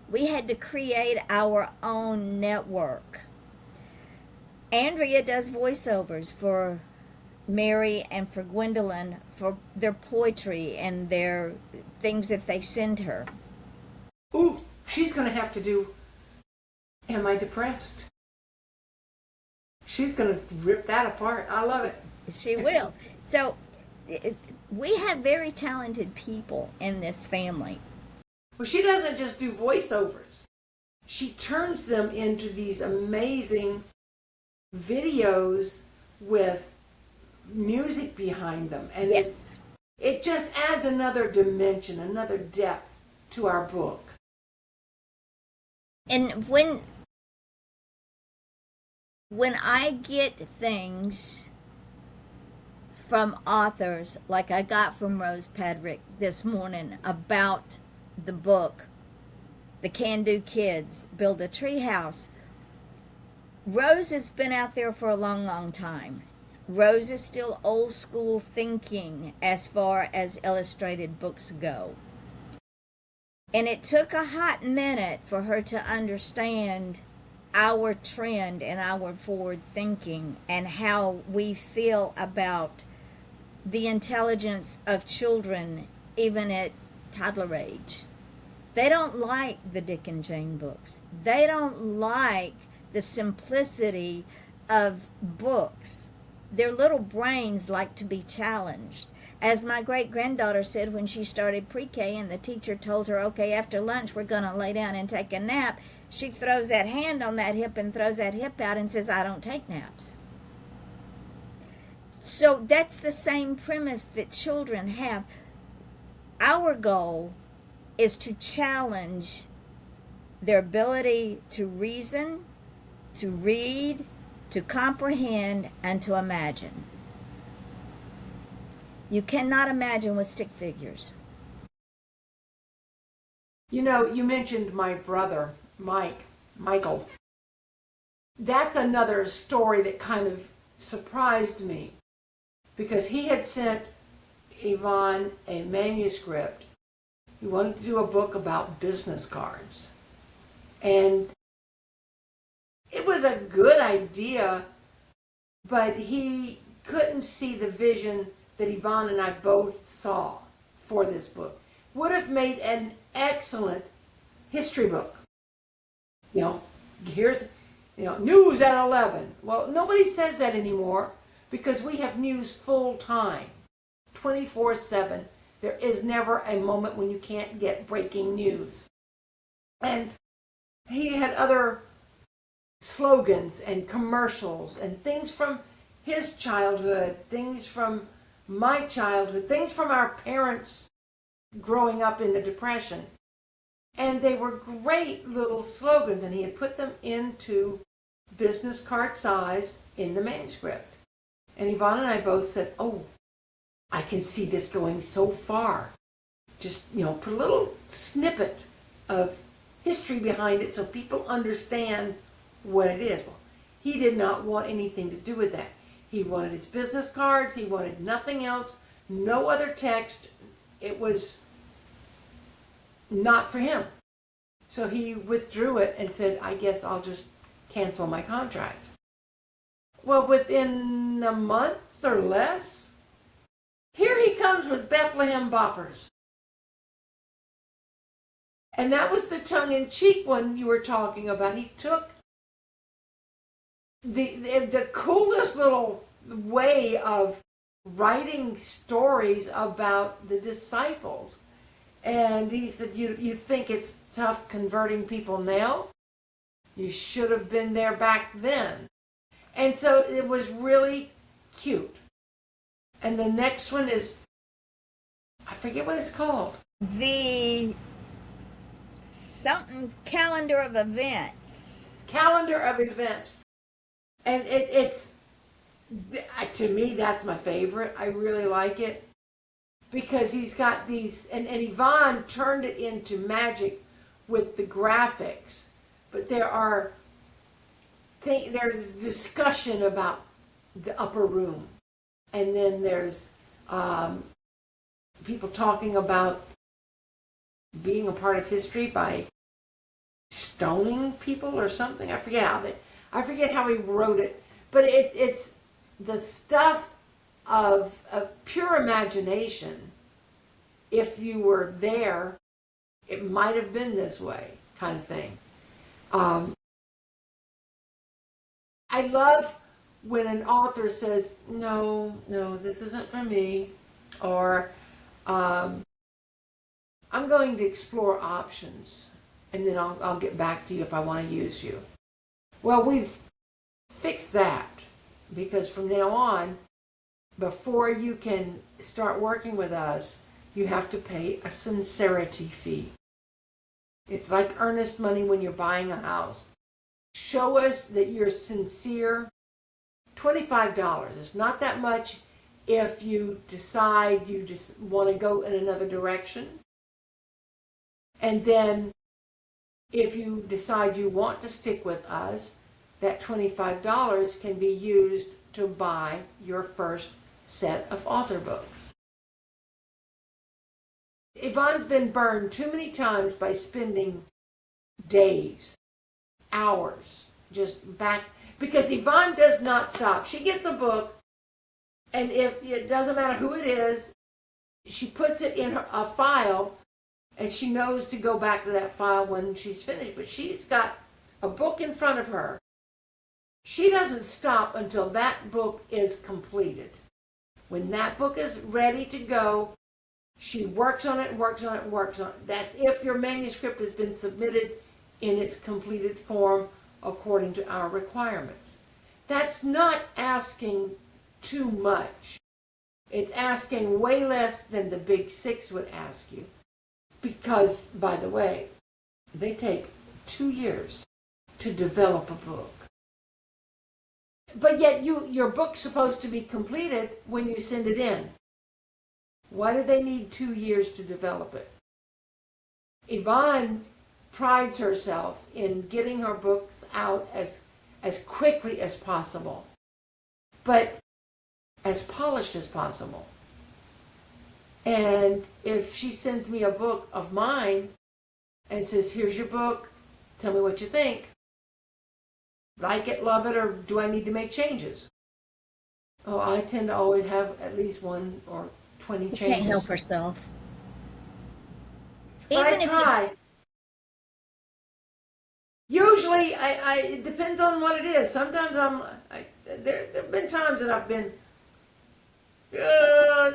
We had to create our own network. Andrea does voiceovers for Mary and for Gwendolyn for their poetry and their things that they send her. Ooh, she's going to have to do Am I Depressed? She's going to rip that apart. I love it. She will. So we have very talented people in this family. Well, she doesn't just do voiceovers. She turns them into these amazing videos with music behind them. And Yes. it just adds another dimension, another depth to our book. And when I get things from authors, like I got from Rose Padrick this morning about the book, The Can Do Kids Build a Treehouse, Rose has been out there for a long, long time. Rose is still old school thinking as far as illustrated books go. And it took a hot minute for her to understand our trend and our forward thinking and how we feel about the intelligence of children, even at toddler age. They don't like the Dick and Jane books. They don't like the simplicity of books. Their little brains like to be challenged. As my great-granddaughter said when she started pre-K and the teacher told her, okay, after lunch we're going to lay down and take a nap, she throws that hand on that hip and throws that hip out and says, I don't take naps. So that's the same premise that children have. Our goal is to challenge their ability to reason, to read, to comprehend, and to imagine. You cannot imagine with stick figures. You know, you mentioned my brother, Michael. That's another story that kind of surprised me because he had sent Yvonne a manuscript. He wanted to do a book about business cards. And it was a good idea, but he couldn't see the vision that Yvonne and I both saw for this book. Would have made an excellent history book. You know, here's, news at 11. Well, nobody says that anymore because we have news full time, 24/7. There is never a moment when you can't get breaking news. And he had other slogans and commercials and things from his childhood, things from my childhood, things from our parents growing up in the Depression. And they were great little slogans, and he had put them into business card size in the manuscript. And Yvonne and I both said, oh, I can see this going so far. Just, put a little snippet of history behind it so people understand what it is. Well, he did not want anything to do with that. He wanted his business cards. He wanted nothing else, no other text. It was not for him. So he withdrew it and said, I guess I'll just cancel my contract. Well, within a month or less, here he comes with Bethlehem Boppers. And that was the tongue-in-cheek one you were talking about. He took the coolest little way of writing stories about the disciples. And he said, you think it's tough converting people now? You should have been there back then. And so it was really cute. And the next one is, I forget what it's called. The something calendar of events. Calendar of events. And it's, to me, that's my favorite. I really like it because he's got these, and Yvonne turned it into magic with the graphics. But there's discussion about the upper room. And then there's people talking about being a part of history by stoning people or something. I forget how he wrote it. But it's the stuff of pure imagination. If you were there, it might have been this way, kind of thing. I love when an author says, no, this isn't for me, or I'm going to explore options, and then I'll get back to you if I want to use you. Well, we've fixed that, because from now on, before you can start working with us, you have to pay a sincerity fee. It's like earnest money when you're buying a house. Show us that you're sincere. $25. It's not that much if you decide you just want to go in another direction. And then if you decide you want to stick with us, that $25 can be used to buy your first set of author books. Yvonne's been burned too many times by spending days, hours, just back, because Yvonne does not stop. She gets a book, and if it doesn't matter who it is, she puts it in a file, and she knows to go back to that file when she's finished. But she's got a book in front of her. She doesn't stop until that book is completed. When that book is ready to go, she works on it, works on it, works on it. That's if your manuscript has been submitted in its completed form according to our requirements. That's not asking too much. It's asking way less than the big six would ask you. Because, by the way, they take 2 years to develop a book. But yet your book's supposed to be completed when you send it in. Why do they need 2 years to develop it? Yvonne prides herself in getting her books out as quickly as possible, but as polished as possible. And if she sends me a book of mine and says, here's your book, tell me what you think. Like it, love it, or do I need to make changes? Oh, I tend to always have at least 1 or 20 changes. Can't help herself. But I try. Usually, it depends on what it is. Sometimes there have been times that I've been,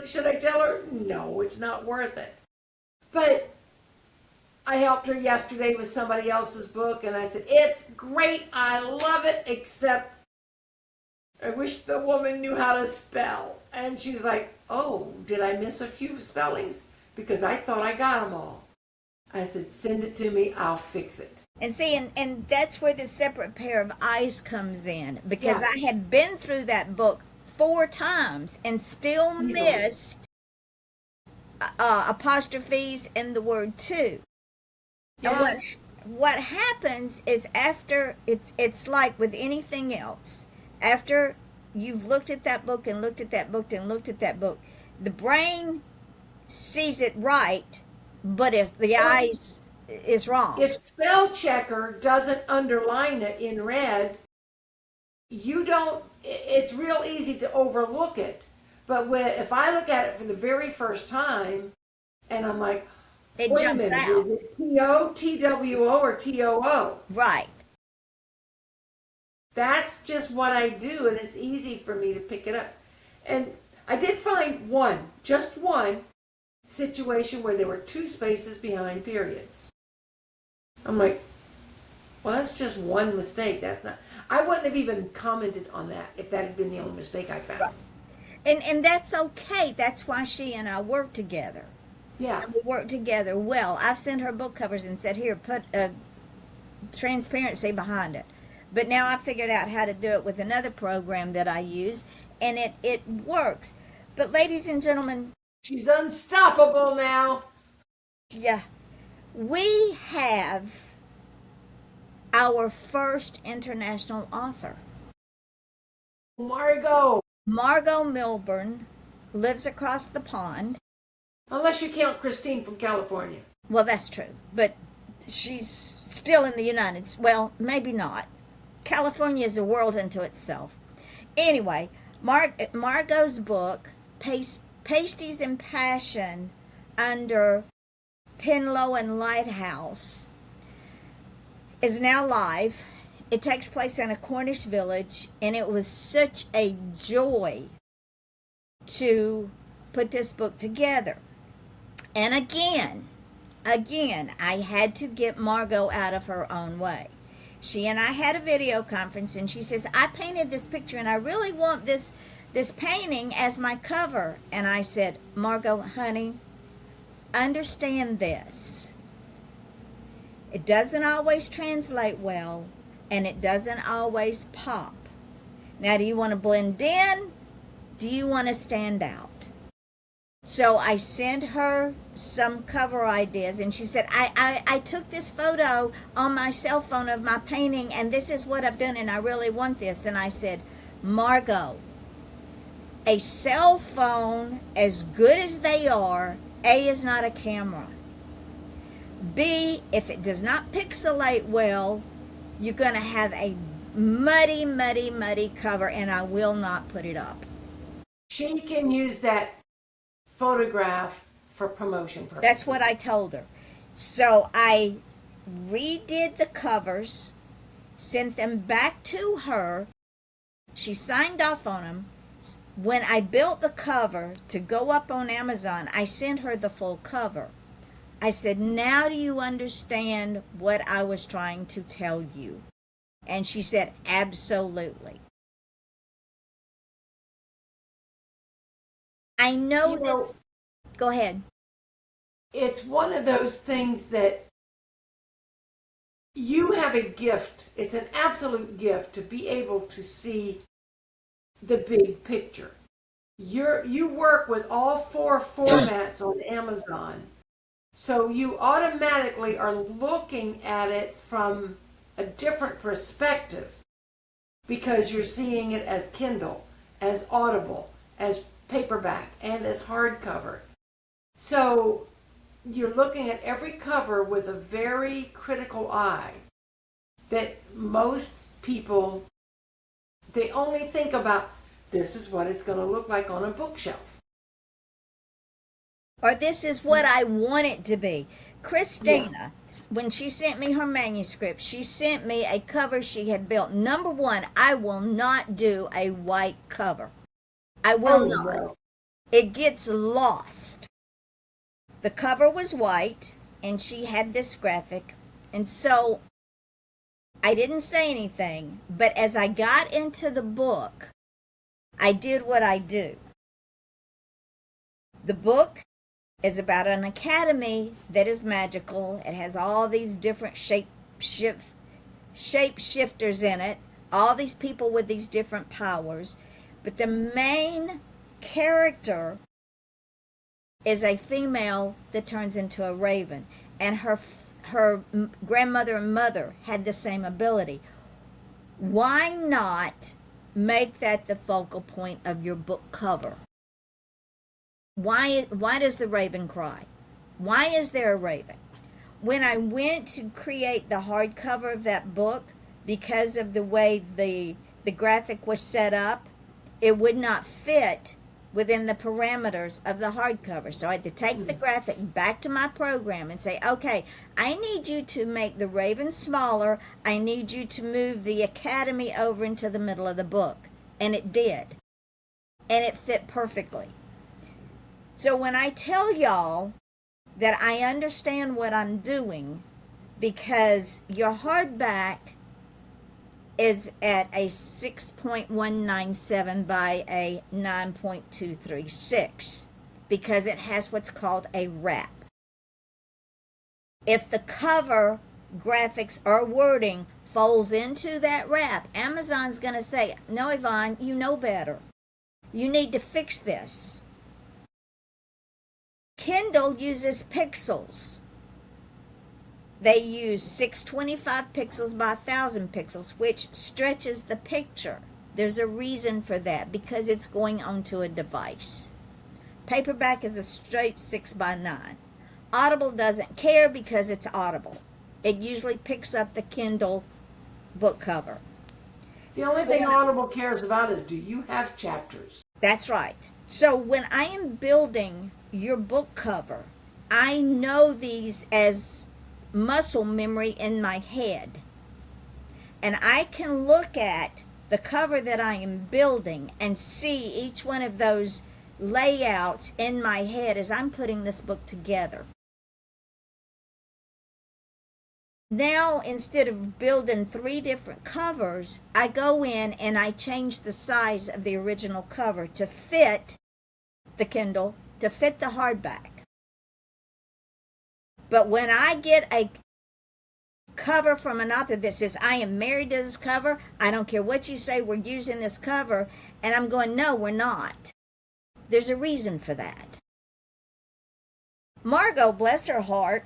should I tell her? No, it's not worth it. But I helped her yesterday with somebody else's book, and I said, it's great, I love it, except I wish the woman knew how to spell. And she's like, oh, did I miss a few spellings? Because I thought I got them all. I said, send it to me, I'll fix it. And see, and that's where the separate pair of eyes comes in, because I had been through that book 4 times and still missed apostrophes in the word to. Yeah. And what happens is after, it's like with anything else, after you've looked at that book and looked at that book and looked at that book, the brain sees it right, but if the eyes is wrong. If spell checker doesn't underline it in red, it's real easy to overlook it. But if I look at it for the very first time, and I'm like, it wait jumps a minute, out. is it T-O, T-W-O, or T-O-O? Right. That's just what I do, and it's easy for me to pick it up. And I did find just one situation where there were 2 spaces behind periods. I'm like, well, that's just one mistake. That's not. I wouldn't have even commented on that if that had been the only mistake I found. And that's okay. That's why she and I work together. Yeah. And we work together well. I've sent her book covers and said, here, put a transparency behind it. But now I figured out how to do it with another program that I use, and it works. But ladies and gentlemen, She's unstoppable now. yeah, we have our first international author. Margot. Margot Milburn lives across the pond. Unless you count Christine from California. Well, that's true, but she's still in the United States. Well, maybe not. California is a world unto itself. Anyway, Margot's book, Pasties and Passion Under Penlow and Lighthouse, is now live. It takes place in a Cornish village, and it was such a joy to put this book together. And again, I had to get Margot out of her own way. She and I had a video conference, and she says, I painted this picture, and I really want this painting as my cover. And I said, Margot, honey, understand this. It doesn't always translate well, and it doesn't always pop. Now, do you want to blend in? Do you want to stand out? So I sent her some cover ideas, and she said, I took this photo on my cell phone of my painting, and this is what I've done, and I really want this. And I said, Margot, a cell phone, as good as they are, A, is not a camera. B, if it does not pixelate well, you're going to have a muddy, muddy, muddy cover, and I will not put it up. She can use that photograph for promotion purposes. That's what I told her. So I redid the covers, sent them back to her. She signed off on them. When I built the cover to go up on Amazon, I sent her the full cover. I said, now do you understand what I was trying to tell you? And she said, absolutely. I know this. Go ahead. It's one of those things that you have a gift. It's an absolute gift to be able to see the big picture. You work with all 4 formats on Amazon. So you automatically are looking at it from a different perspective because you're seeing it as Kindle, as Audible, as paperback, and as hardcover. So you're looking at every cover with a very critical eye that most people, they only think about, this is what it's going to look like on a bookshelf. Or this is what I want it to be. Christina, when she sent me her manuscript, she sent me a cover she had built. Number one, I will not do a white cover. I will not. No. It gets lost. The cover was white, and she had this graphic. And so I didn't say anything, but as I got into the book, I did what I do. The book is about an academy that is magical. It has all these different shapeshifters in it, all these people with these different powers. But the main character is a female that turns into a raven. And her grandmother and mother had the same ability. Why not make that the focal point of your book cover? Why does the raven cry? Why is there a raven? When I went to create the hardcover of that book, because of the way the graphic was set up, it would not fit within the parameters of the hardcover. So I had to take the graphic back to my program and say, okay, I need you to make the raven smaller. I need you to move the academy over into the middle of the book. And it did. And it fit perfectly. So when I tell y'all that I understand what I'm doing, because your hardback is at a 6.197 by a 9.236 because it has what's called a wrap. If the cover graphics or wording falls into that wrap, Amazon's going to say, no, Yvonne, you know better. You need to fix this. Kindle uses pixels. They use 625 pixels by 1,000 pixels, which stretches the picture. There's a reason for that, because it's going onto a device. Paperback is a straight 6 by 9. Audible doesn't care because it's Audible. It usually picks up the Kindle book cover. The only thing Audible cares about is, do you have chapters? That's right. So when I am building your book cover, I know these as muscle memory in my head. And I can look at the cover that I am building and see each one of those layouts in my head as I'm putting this book together. Now, instead of building 3 different covers, I go in and I change the size of the original cover to fit the Kindle, to fit the hardback. But when I get a cover from an author that says, I am married to this cover, I don't care what you say, we're using this cover, and I'm going, no, we're not. There's a reason for that. Margot, bless her heart,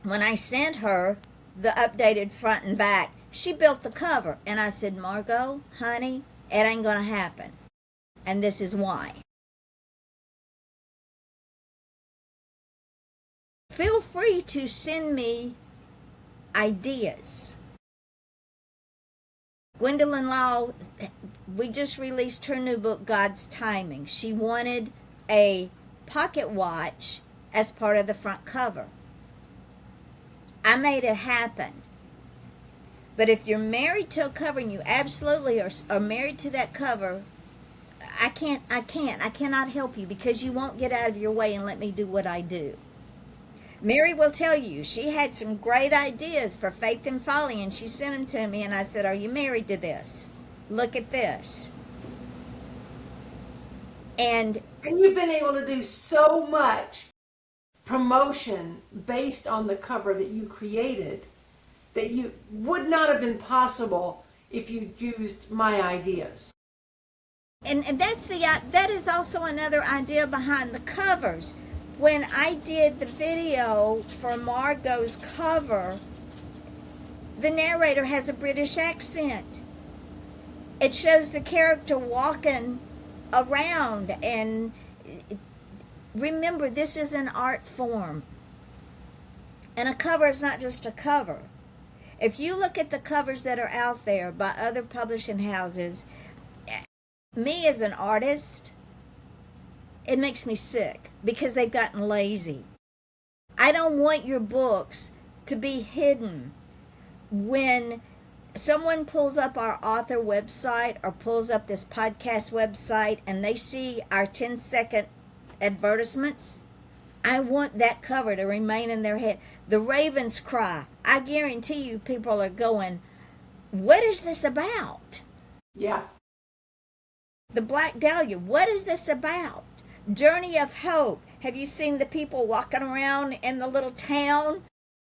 when I sent her the updated front and back, she built the cover. And I said, Margot, honey, it ain't going to happen. And this is why. Feel free to send me ideas. Gwendolyn Law, we just released her new book, God's Timing. She wanted a pocket watch as part of the front cover. I made it happen. But if you're married to a cover and you absolutely are married to that cover, I cannot help you, because you won't get out of your way and let me do what I do. Mary will tell you, she had some great ideas for Faith and Folly, and she sent them to me, and I said, are you married to this? Look at this. And you've been able to do so much promotion based on the cover that you created that you would not have been possible if you used my ideas. And that is also another idea behind the covers. When I did the video for Margot's cover, the narrator has a British accent. It shows the character walking around, and remember, this is an art form. And a cover is not just a cover. If you look at the covers that are out there by other publishing houses, me as an artist, it makes me sick because they've gotten lazy. I don't want your books to be hidden. When someone pulls up our author website or pulls up this podcast website and they see our 10-second advertisements, I want that cover to remain in their head. The Raven's Cry. I guarantee you people are going, what is this about? Yeah. The Black Dahlia. What is this about? Journey of Hope. Have you seen the people walking around in the little town?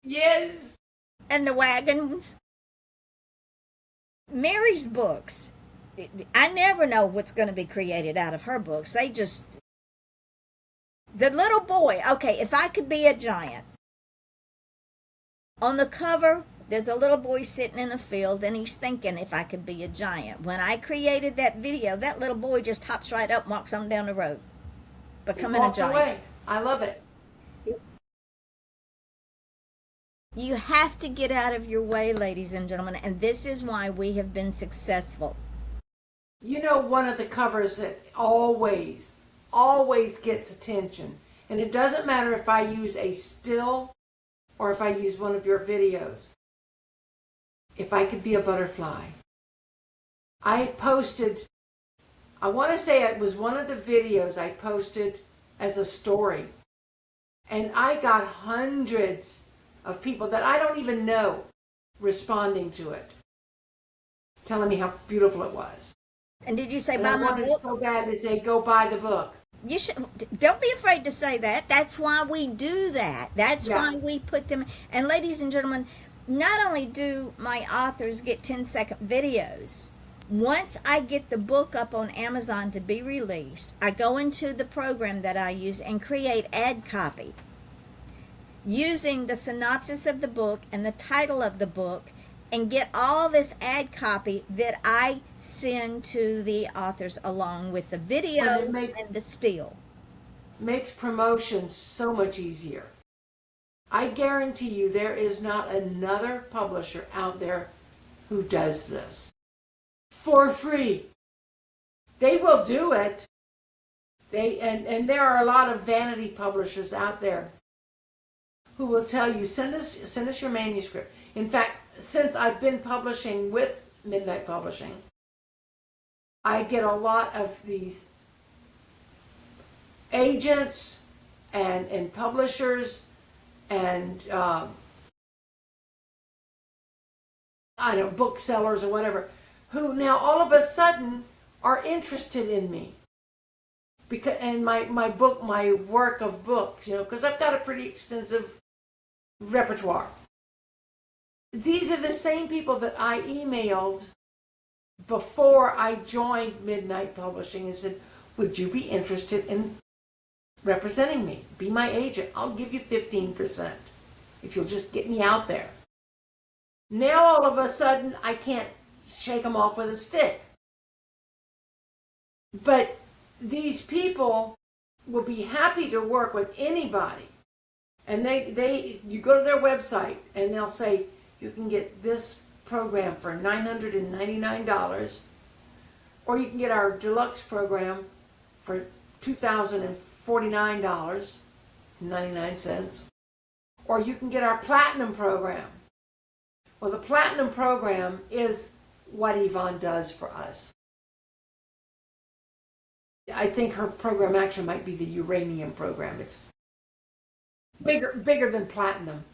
Yes. And the wagons? Mary's books. I never know what's going to be created out of her books. They just... The little boy. Okay, if I could be a giant. On the cover, there's a little boy sitting in a field, and he's thinking, if I could be a giant. When I created that video, that little boy just hops right up and walks on down the road, becoming a giant. Away. I love it. You have to get out of your way, ladies and gentlemen, and this is why we have been successful. You know, one of the covers that always gets attention, and it doesn't matter if I use a still or if I use one of your videos. If I could be a butterfly. I posted, I want to say it was one of the videos I posted as a story. And I got hundreds of people that I don't even know responding to it, telling me how beautiful it was. And did you say And buy I my wanted book? so bad to say, go buy the book. You should. Don't be afraid to say that. That's why we do that. That's why we put them. And ladies and gentlemen, not only do my authors get 10-second videos, once I get the book up on Amazon to be released, I go into the program that I use and create ad copy using the synopsis of the book and the title of the book, and get all this ad copy that I send to the authors along with the video and the still. Makes promotion so much easier. I guarantee you there is not another publisher out there who does this for free. They will do it. And there are a lot of vanity publishers out there who will tell you, send us your manuscript. In fact, since I've been publishing with Midnight Publishing, I get a lot of these agents and publishers and I don't know, booksellers or whatever, who now all of a sudden are interested in me because and my work of books, because I've got a pretty extensive repertoire. These are the same people that I emailed before I joined Midnight Publishing and said, would you be interested in representing me? Be my agent. I'll give you 15% if you'll just get me out there. Now all of a sudden I can't shake them off with a stick. But these people will be happy to work with anybody. And you go to their website and they'll say, you can get this program for $999, or you can get our deluxe program for $2,049.99, or you can get our platinum program. Well, the platinum program is what Yvonne does for us. I think her program actually might be the uranium program. It's bigger than platinum.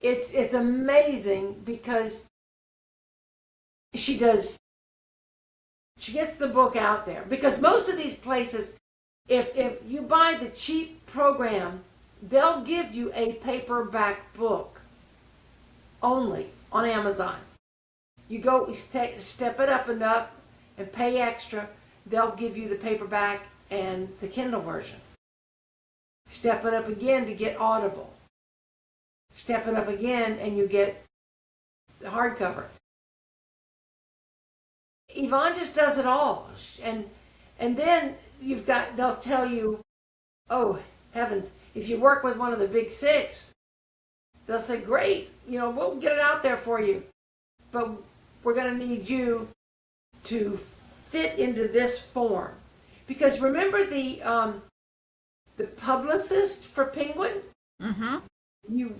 It's amazing because she gets the book out there. Because most of these places, if you buy the cheap program, they'll give you a paperback book only on Amazon. You go step it up and pay extra, they'll give you the paperback and the Kindle version. Step it up again to get Audible. Step it up again and you get the hardcover. Yvonne just does it all. And then they'll tell you, oh heavens, if you work with one of the big six, they'll say, great, we'll get it out there for you. But we're going to need you to fit into this form. Because remember the publicist for Penguin? Mm-hmm. You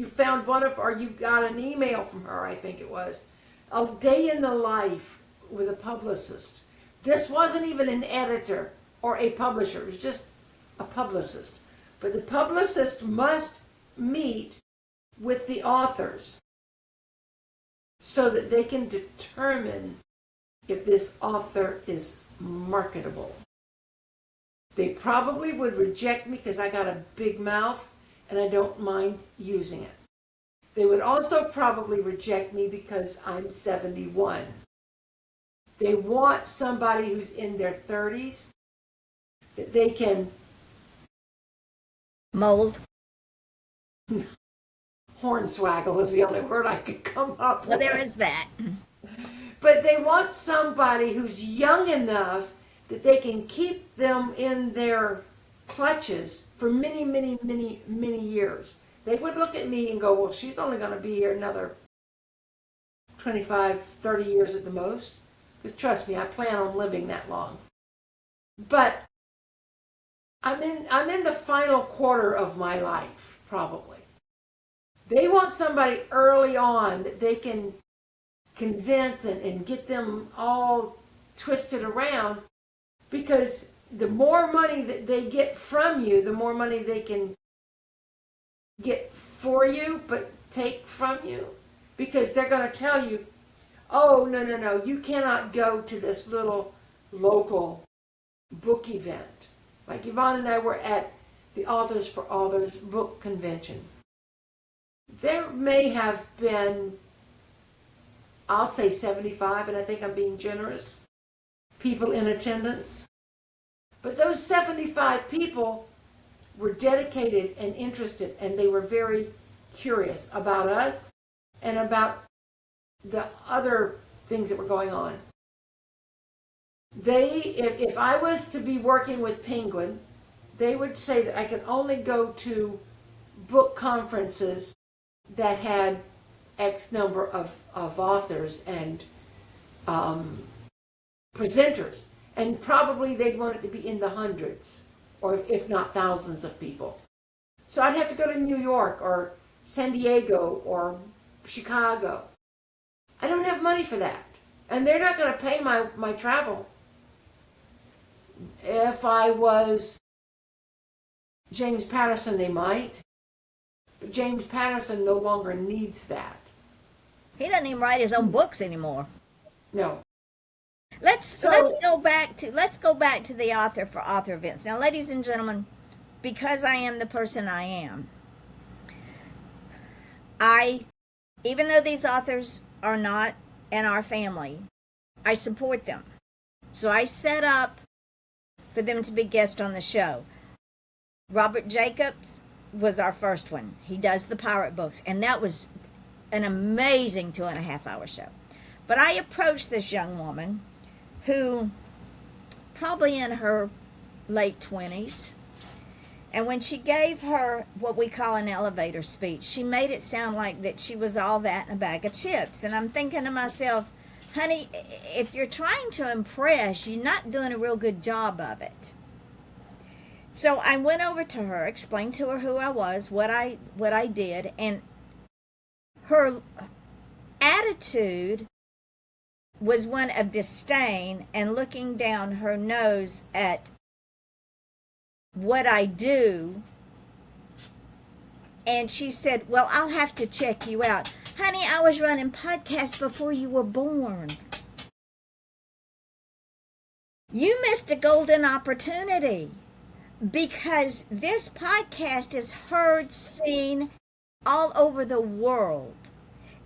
found or you got an email from her, I think it was. A day in the life with a publicist. This wasn't even an editor or a publisher. It was just a publicist. But the publicist must meet with the authors so that they can determine if this author is marketable. They probably would reject me because I got a big mouth and I don't mind using it. They would also probably reject me because I'm 71. They want somebody who's in their 30s that they can mold. Hornswaggle is the only word I could come up Well, with. there is that. But they want somebody who's young enough that they can keep them in their clutches for many, many, many, many years. They would look at me and go, well, she's only going to be here another 25, 30 years at the most. Because trust me, I plan on living that long. But I'm in the final quarter of my life, probably. They want somebody early on that they can convince and get them all twisted around, because the more money that they get from you, the more money they can get for you, but take from you. Because they're going to tell you, oh, no, you cannot go to this little local book event. Like Yvonne and I were at the Authors for Authors book convention. there may have been, I'll say 75, and I think I'm being generous, people in attendance. But those 75 people were dedicated and interested, and they were very curious about us and about the other things that were going on. If I was to be working with Penguin, they would say that I could only go to book conferences that had X number of authors and presenters. And probably they'd want it to be in the hundreds, or if not thousands of people. So I'd have to go to New York or San Diego or Chicago. I don't have money for that. And they're not going to pay my travel. If I was James Patterson, they might. But James Patterson no longer needs that. He doesn't even write his own books anymore. No. Let's go back to the author for author events. Now, ladies and gentlemen, because I am the person I am, even though these authors are not in our family, I support them. So I set up for them to be guests on the show. Robert Jacobs was our first one. He does the pirate books, and that was an amazing 2.5-hour show. But I approached this young woman who probably in her late 20s, and when she gave her what we call an elevator speech, she made it sound like that she was all that in a bag of chips. And I'm thinking to myself, honey, if you're trying to impress, you're not doing a real good job of it. So I went over to her, explained to her who I was, what I did, and her attitude was one of disdain and looking down her nose at what I do. And she said, well, I'll have to check you out. Honey, I was running podcasts before you were born. You missed a golden opportunity, because this podcast is heard, seen all over the world.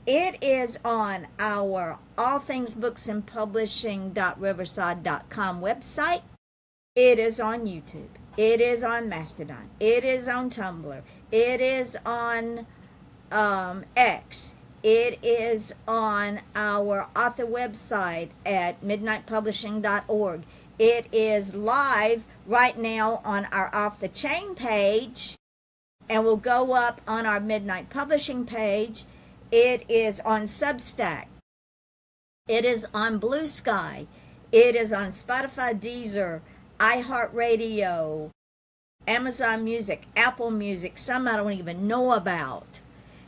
It is on our allthingsbooksandpublishing.riverside.com website. It is on YouTube. It is on Mastodon. It is on Tumblr. It is on X. It is on our author website at midnightpublishing.org. It is live right now on our Off the Chain page, and will go up on our Midnight Publishing page. It is on Substack. It is on Blue Sky. It is on Spotify, Deezer, iHeartRadio, Amazon Music, Apple Music, some I don't even know about.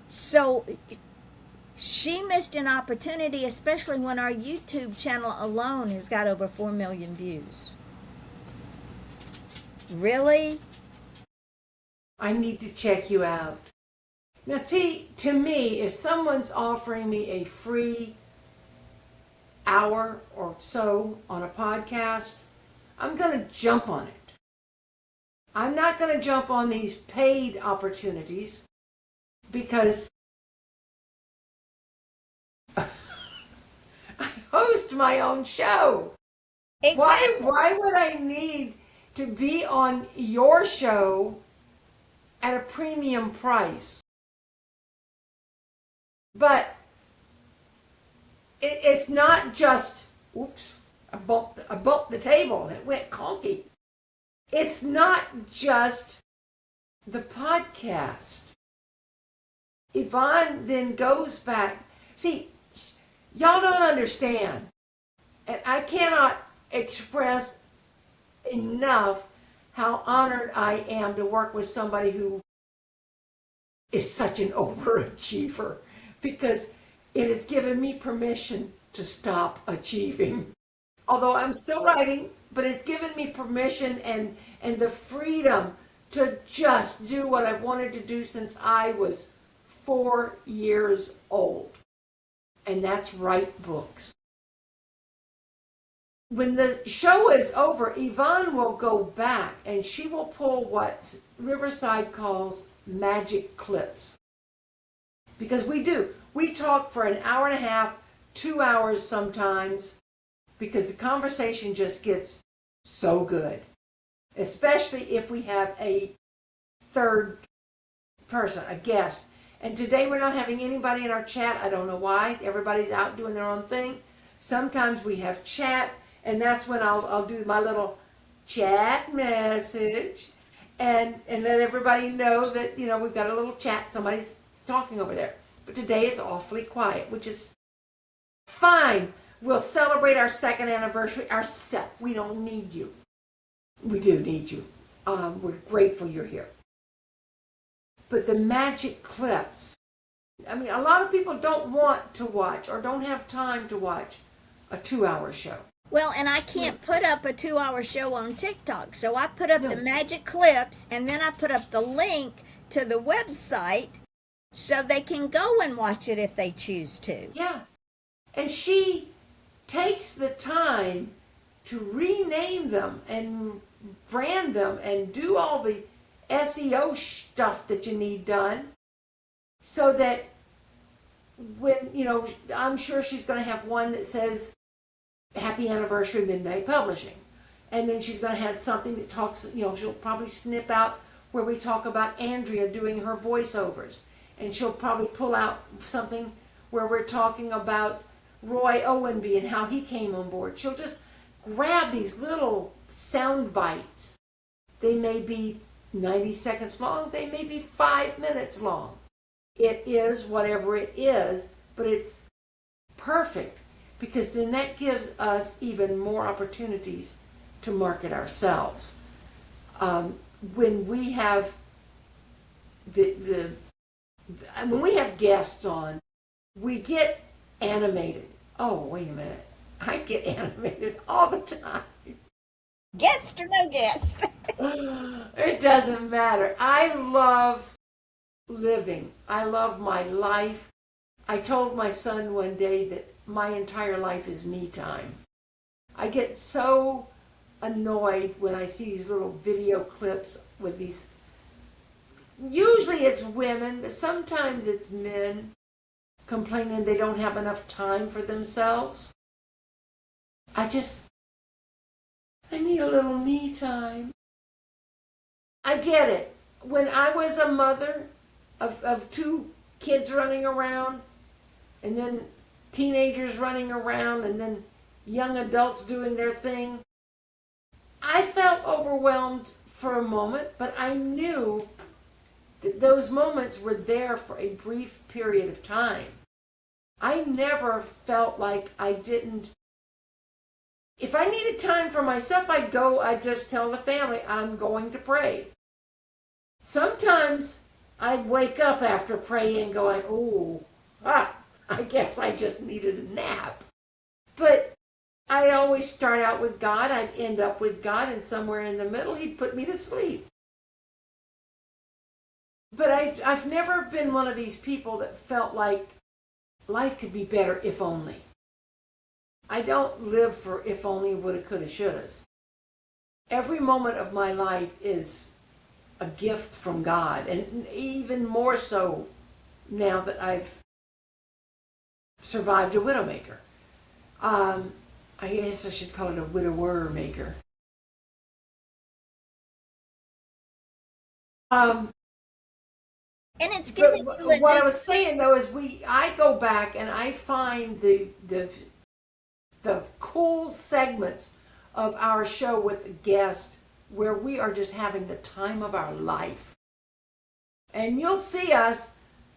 So she missed an opportunity, especially when our YouTube channel alone has got over 4 million views. Really? I need to check you out. Now, see, to me, if someone's offering me a free hour or so on a podcast, I'm going to jump on it. I'm not going to jump on these paid opportunities because I host my own show. Exactly. Why would I need to be on your show at a premium price? But it's not just, oops, I bumped the table and it went conky. It's not just the podcast. Yvonne then goes back. See, y'all don't understand. And I cannot express enough how honored I am to work with somebody who is such an overachiever, because it has given me permission to stop achieving. Although I'm still writing, but it's given me permission and the freedom to just do what I've wanted to do since I was 4 years old. And that's write books. When the show is over, Yvonne will go back and she will pull what Riverside calls magic clips. Because we do. We talk for an hour and a half, 2 hours sometimes, because the conversation just gets so good. Especially if we have a third person, a guest. And today we're not having anybody in our chat. I don't know why. Everybody's out doing their own thing. Sometimes we have chat, and that's when I'll do my little chat message and let everybody know that, you know, we've got a little chat. Somebody's talking over there. But today it's awfully quiet, which is fine. We'll celebrate our second anniversary ourselves. We don't need you. We do need you. We're grateful you're here. But the magic clips, I mean, a lot of people don't want to watch or don't have time to watch a 2-hour show. Well, and I can't put up a 2-hour show on TikTok, so I put up the magic clips, and then I put up the link to the website so they can go and watch it if they choose to. Yeah. And she takes the time to rename them and brand them and do all the SEO stuff that you need done, so that when, you know, I'm sure she's going to have one that says Happy Anniversary Midnight Publishing, and then she's going to have something that talks, you know, she'll probably snip out where we talk about Andrea doing her voiceovers, and she'll probably pull out something where we're talking about Roy Owenby and how he came on board. She'll just grab these little sound bites. They may be 90 seconds long, they may be 5 minutes long. It is whatever it is, but it's perfect, because then that gives us even more opportunities to market ourselves. When we have when we have guests on, we get animated. Oh, wait a minute. I get animated all the time. Guest or no guest? It doesn't matter. I love living. I love my life. I told my son one day that my entire life is me time. I get so annoyed when I see these little video clips with these, usually it's women, but sometimes it's men complaining they don't have enough time for themselves. I need a little me time. I get it. When I was a mother of 2 kids running around, and then teenagers running around, and then young adults doing their thing, I felt overwhelmed for a moment, but I knew that those moments were there for a brief period of time. I never felt like I didn't. If I needed time for myself, I'd just tell the family, I'm going to pray. Sometimes I'd wake up after praying going, I guess I just needed a nap. But I'd always start out with God, I'd end up with God, and somewhere in the middle, He'd put me to sleep. But I've never been one of these people that felt like life could be better if only. I don't live for if only, woulda, coulda, shouldas. Every moment of my life is a gift from God, and even more so now that I've survived a widowmaker. I guess I should call it a widower maker. And it's giving you what I was saying though is I go back and I find the cool segments of our show with a guest where we are just having the time of our life. And you'll see us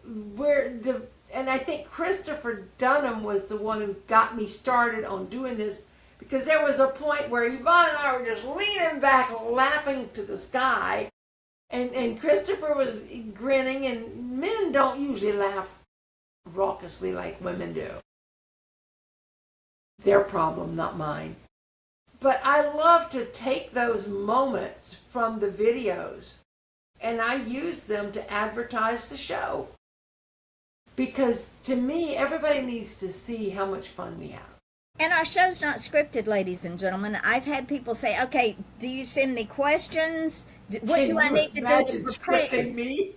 and I think Christopher Dunham was the one who got me started on doing this, because there was a point where Yvonne and I were just leaning back laughing to the sky, and Christopher was grinning, and men don't usually laugh raucously like women do. Their problem, not mine. But I love to take those moments from the videos and I use them to advertise the show. Because to me, everybody needs to see how much fun we have. And our show's not scripted, ladies and gentlemen. I've had people say, okay, do you send me questions? What do I need to do to prepare? Me?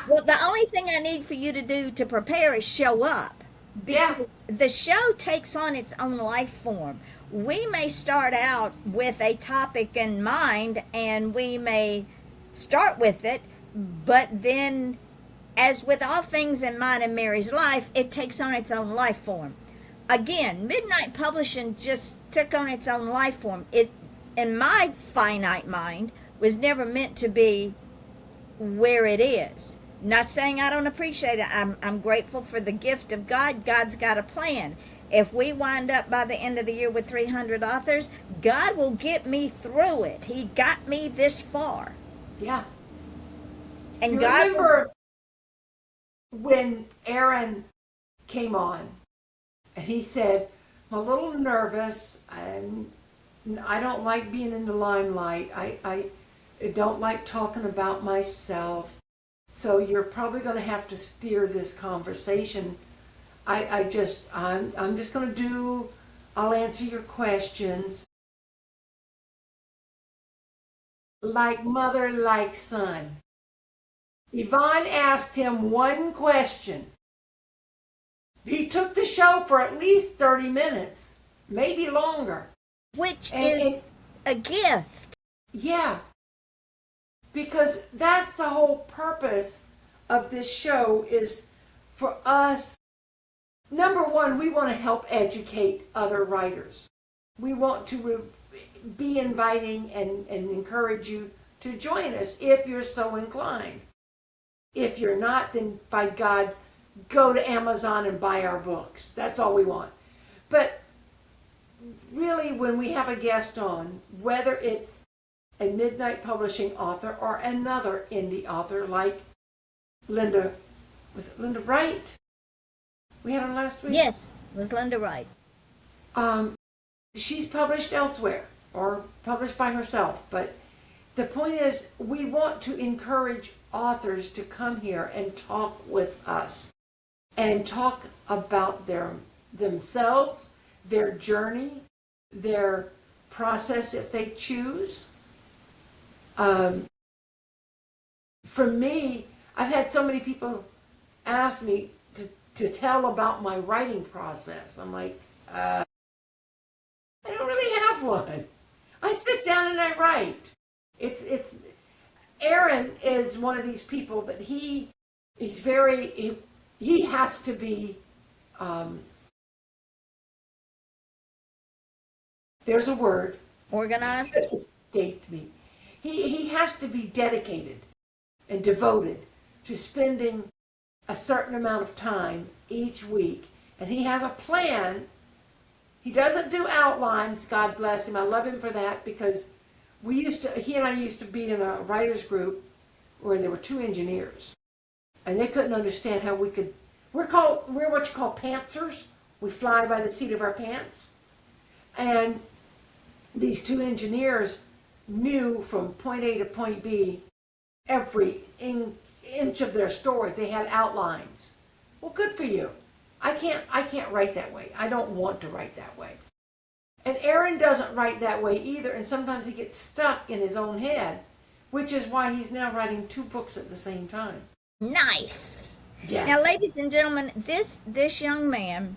Well, Well, the only thing I need for you to do to prepare is show up. Yeah. Because the show takes on its own life form. We may start out with a topic in mind and we may start with it, but then, as with all things in mine and Mary's life, it takes on its own life form. Again, Midnight Publishing just took on its own life form. It, in my finite mind, was never meant to be where it is. Not saying I don't appreciate it. I'm grateful for the gift of God. God's got a plan. If we wind up by the end of the year with 300 authors, God will get me through it. He got me this far. Yeah. And You God remember when Aaron came on and he said, I'm a little nervous and I don't like being in the limelight. I don't like talking about myself. So you're probably going to have to steer this conversation. I'm just going to I'll answer your questions. Like mother, like son. Yvonne asked him one question. He took the show for at least 30 minutes, maybe longer. which And- is and- a gift. Yeah. Because that's the whole purpose of this show is for us. Number one, we want to help educate other writers. We want to be inviting and encourage you to join us if you're so inclined. If you're not, then by God, go to Amazon and buy our books. That's all we want. But really, when we have a guest on, whether it's a Midnight Publishing author or another indie author like Linda, was it Linda Wright? We had her last week? Yes, was Linda Wright. She's published elsewhere or published by herself. But the point is, we want to encourage authors to come here and talk with us and talk about themselves, their journey, their process if they choose. For me, I've had so many people ask me to tell about my writing process. I'm like, I don't really have one. I sit down and I write. It's Aaron is one of these people that he has to be, there's a word. Organized. It escaped me. He has to be dedicated and devoted to spending a certain amount of time each week. And he has a plan. He doesn't do outlines, God bless him. I love him for that because he and I used to be in a writer's group where there were two engineers. And they couldn't understand how we're what you call pantsers. We fly by the seat of our pants. And these two engineers knew from point A to point B every inch of their stories. They had outlines. Well, good for you. I can't write that way. I don't want to write that way. And Aaron doesn't write that way either, and sometimes he gets stuck in his own head, which is why he's now writing two books at the same time. Nice. Yeah. Now, ladies and gentlemen, this young man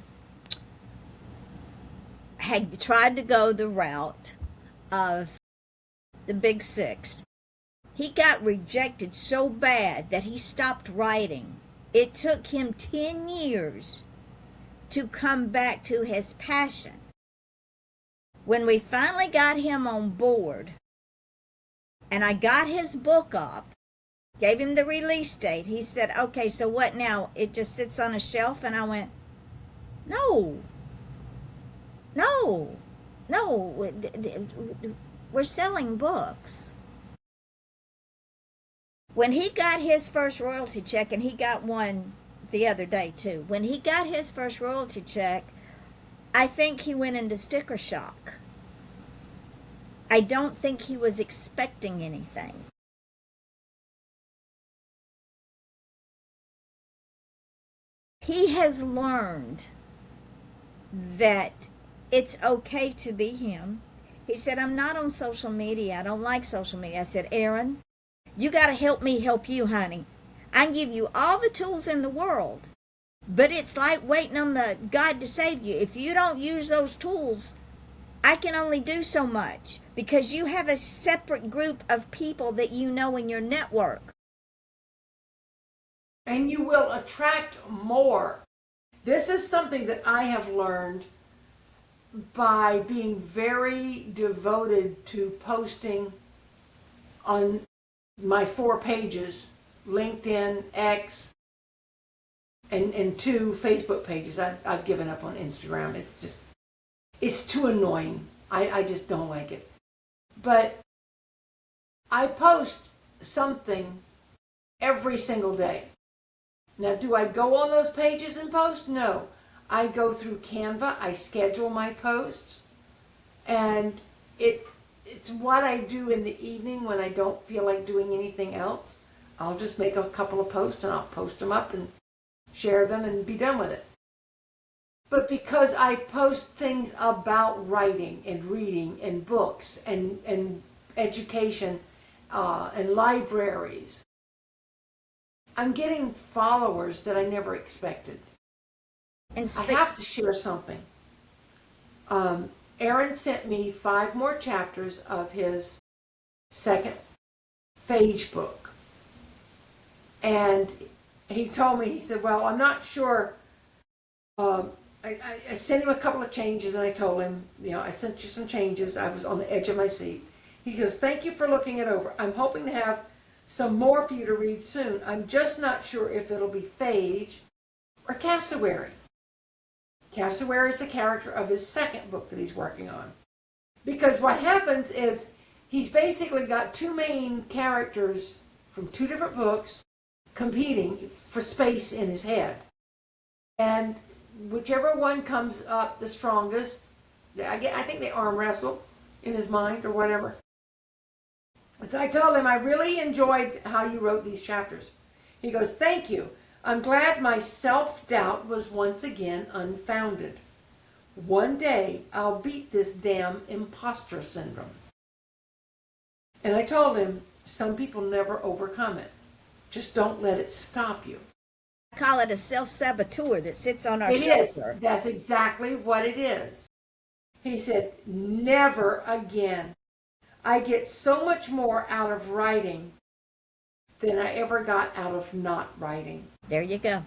had tried to go the route of the Big Six. He got rejected so bad that he stopped writing. It took him 10 years to come back to his passion. When we finally got him on board, and I got his book up, gave him the release date, he said, okay, so what now? It just sits on a shelf? And I went, no, we're selling books. When he got his first royalty check, and he got one the other day too, when he got his first royalty check, I think he went into sticker shock. I don't think he was expecting anything. He has learned that it's okay to be him. He said, I'm not on social media. I don't like social media. I said, Aaron, you got to help me help you, honey. I can give you all the tools in the world, but it's like waiting on the God to save you. If you don't use those tools, I can only do so much because you have a separate group of people that you know in your network. And you will attract more. This is something that I have learned by being very devoted to posting on my 4 pages, LinkedIn, X, and 2 Facebook pages. I've given up on Instagram. It's too annoying. I just don't like it. But I post something every single day. Now, do I go on those pages and post? No. I go through Canva. I schedule my posts. And it's what I do in the evening when I don't feel like doing anything else. I'll just make a couple of posts and I'll post them up and share them and be done with it. But because I post things about writing and reading and books and education and libraries, I'm getting followers that I never expected. And I have to share something. Aaron sent me 5 more chapters of his second Phage book. And he told me, he said, well, I'm not sure. I sent him a couple of changes and I told him, I sent you some changes. I was on the edge of my seat. He goes, thank you for looking it over. I'm hoping to have some more for you to read soon. I'm just not sure if it'll be Phage or Cassowary. Cassowary is the character of his second book that he's working on. Because what happens is he's basically got 2 main characters from 2 different books competing for space in his head. And whichever one comes up the strongest, I think they arm wrestle in his mind or whatever. So I told him I really enjoyed how you wrote these chapters. He goes, thank you. I'm glad my self-doubt was once again unfounded. One day I'll beat this damn imposter syndrome. And I told him, some people never overcome it. Just don't let it stop you. I call it a self-saboteur that sits on our shoulder. It is. That's exactly what it is. He said, never again. I get so much more out of writing than I ever got out of not writing. There you go.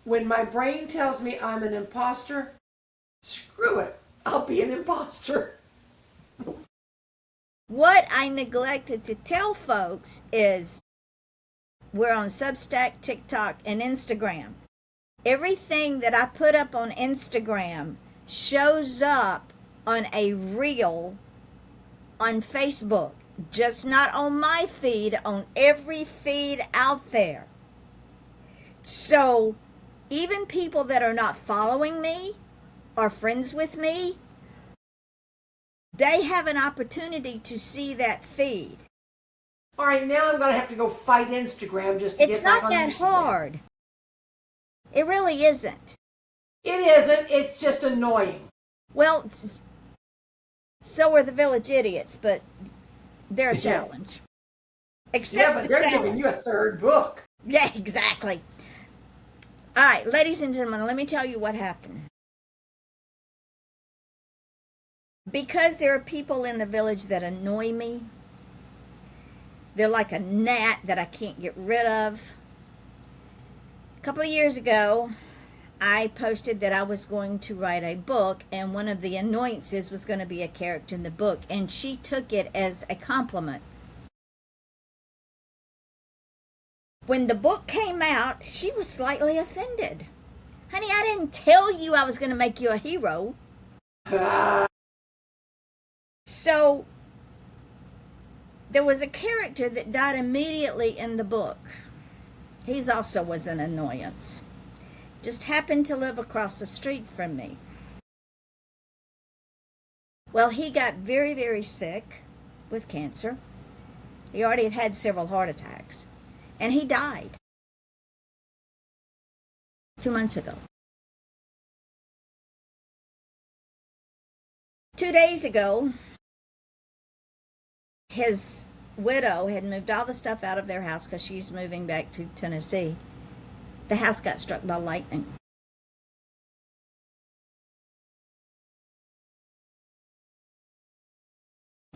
When my brain tells me I'm an imposter, screw it. I'll be an imposter. What I neglected to tell folks is we're on Substack, TikTok, and Instagram. Everything that I put up on Instagram shows up on a reel on Facebook. Just not on my feed, on every feed out there. So even people that are not following me or friends with me, they have an opportunity to see that feed. All right, now I'm going to have to go fight Instagram just to get back on Instagram. It's not that hard. It really isn't. It isn't. It's just annoying. Well, so are the Village Idiots, but they're a challenge. Except but they're giving you a 3rd book. Yeah, exactly. All right, ladies and gentlemen, let me tell you what happened. Because there are people in the village that annoy me. They're like a gnat that I can't get rid of. A couple of years ago, I posted that I was going to write a book, and one of the annoyances was going to be a character in the book, and she took it as a compliment. When the book came out, she was slightly offended. Honey, I didn't tell you I was going to make you a hero. So there was a character that died immediately in the book. He's also was an annoyance. Just happened to live across the street from me. Well, he got very, very sick with cancer. He already had several heart attacks. And he died 2 months ago. 2 days ago, his widow had moved all the stuff out of their house because she's moving back to Tennessee. The house got struck by lightning.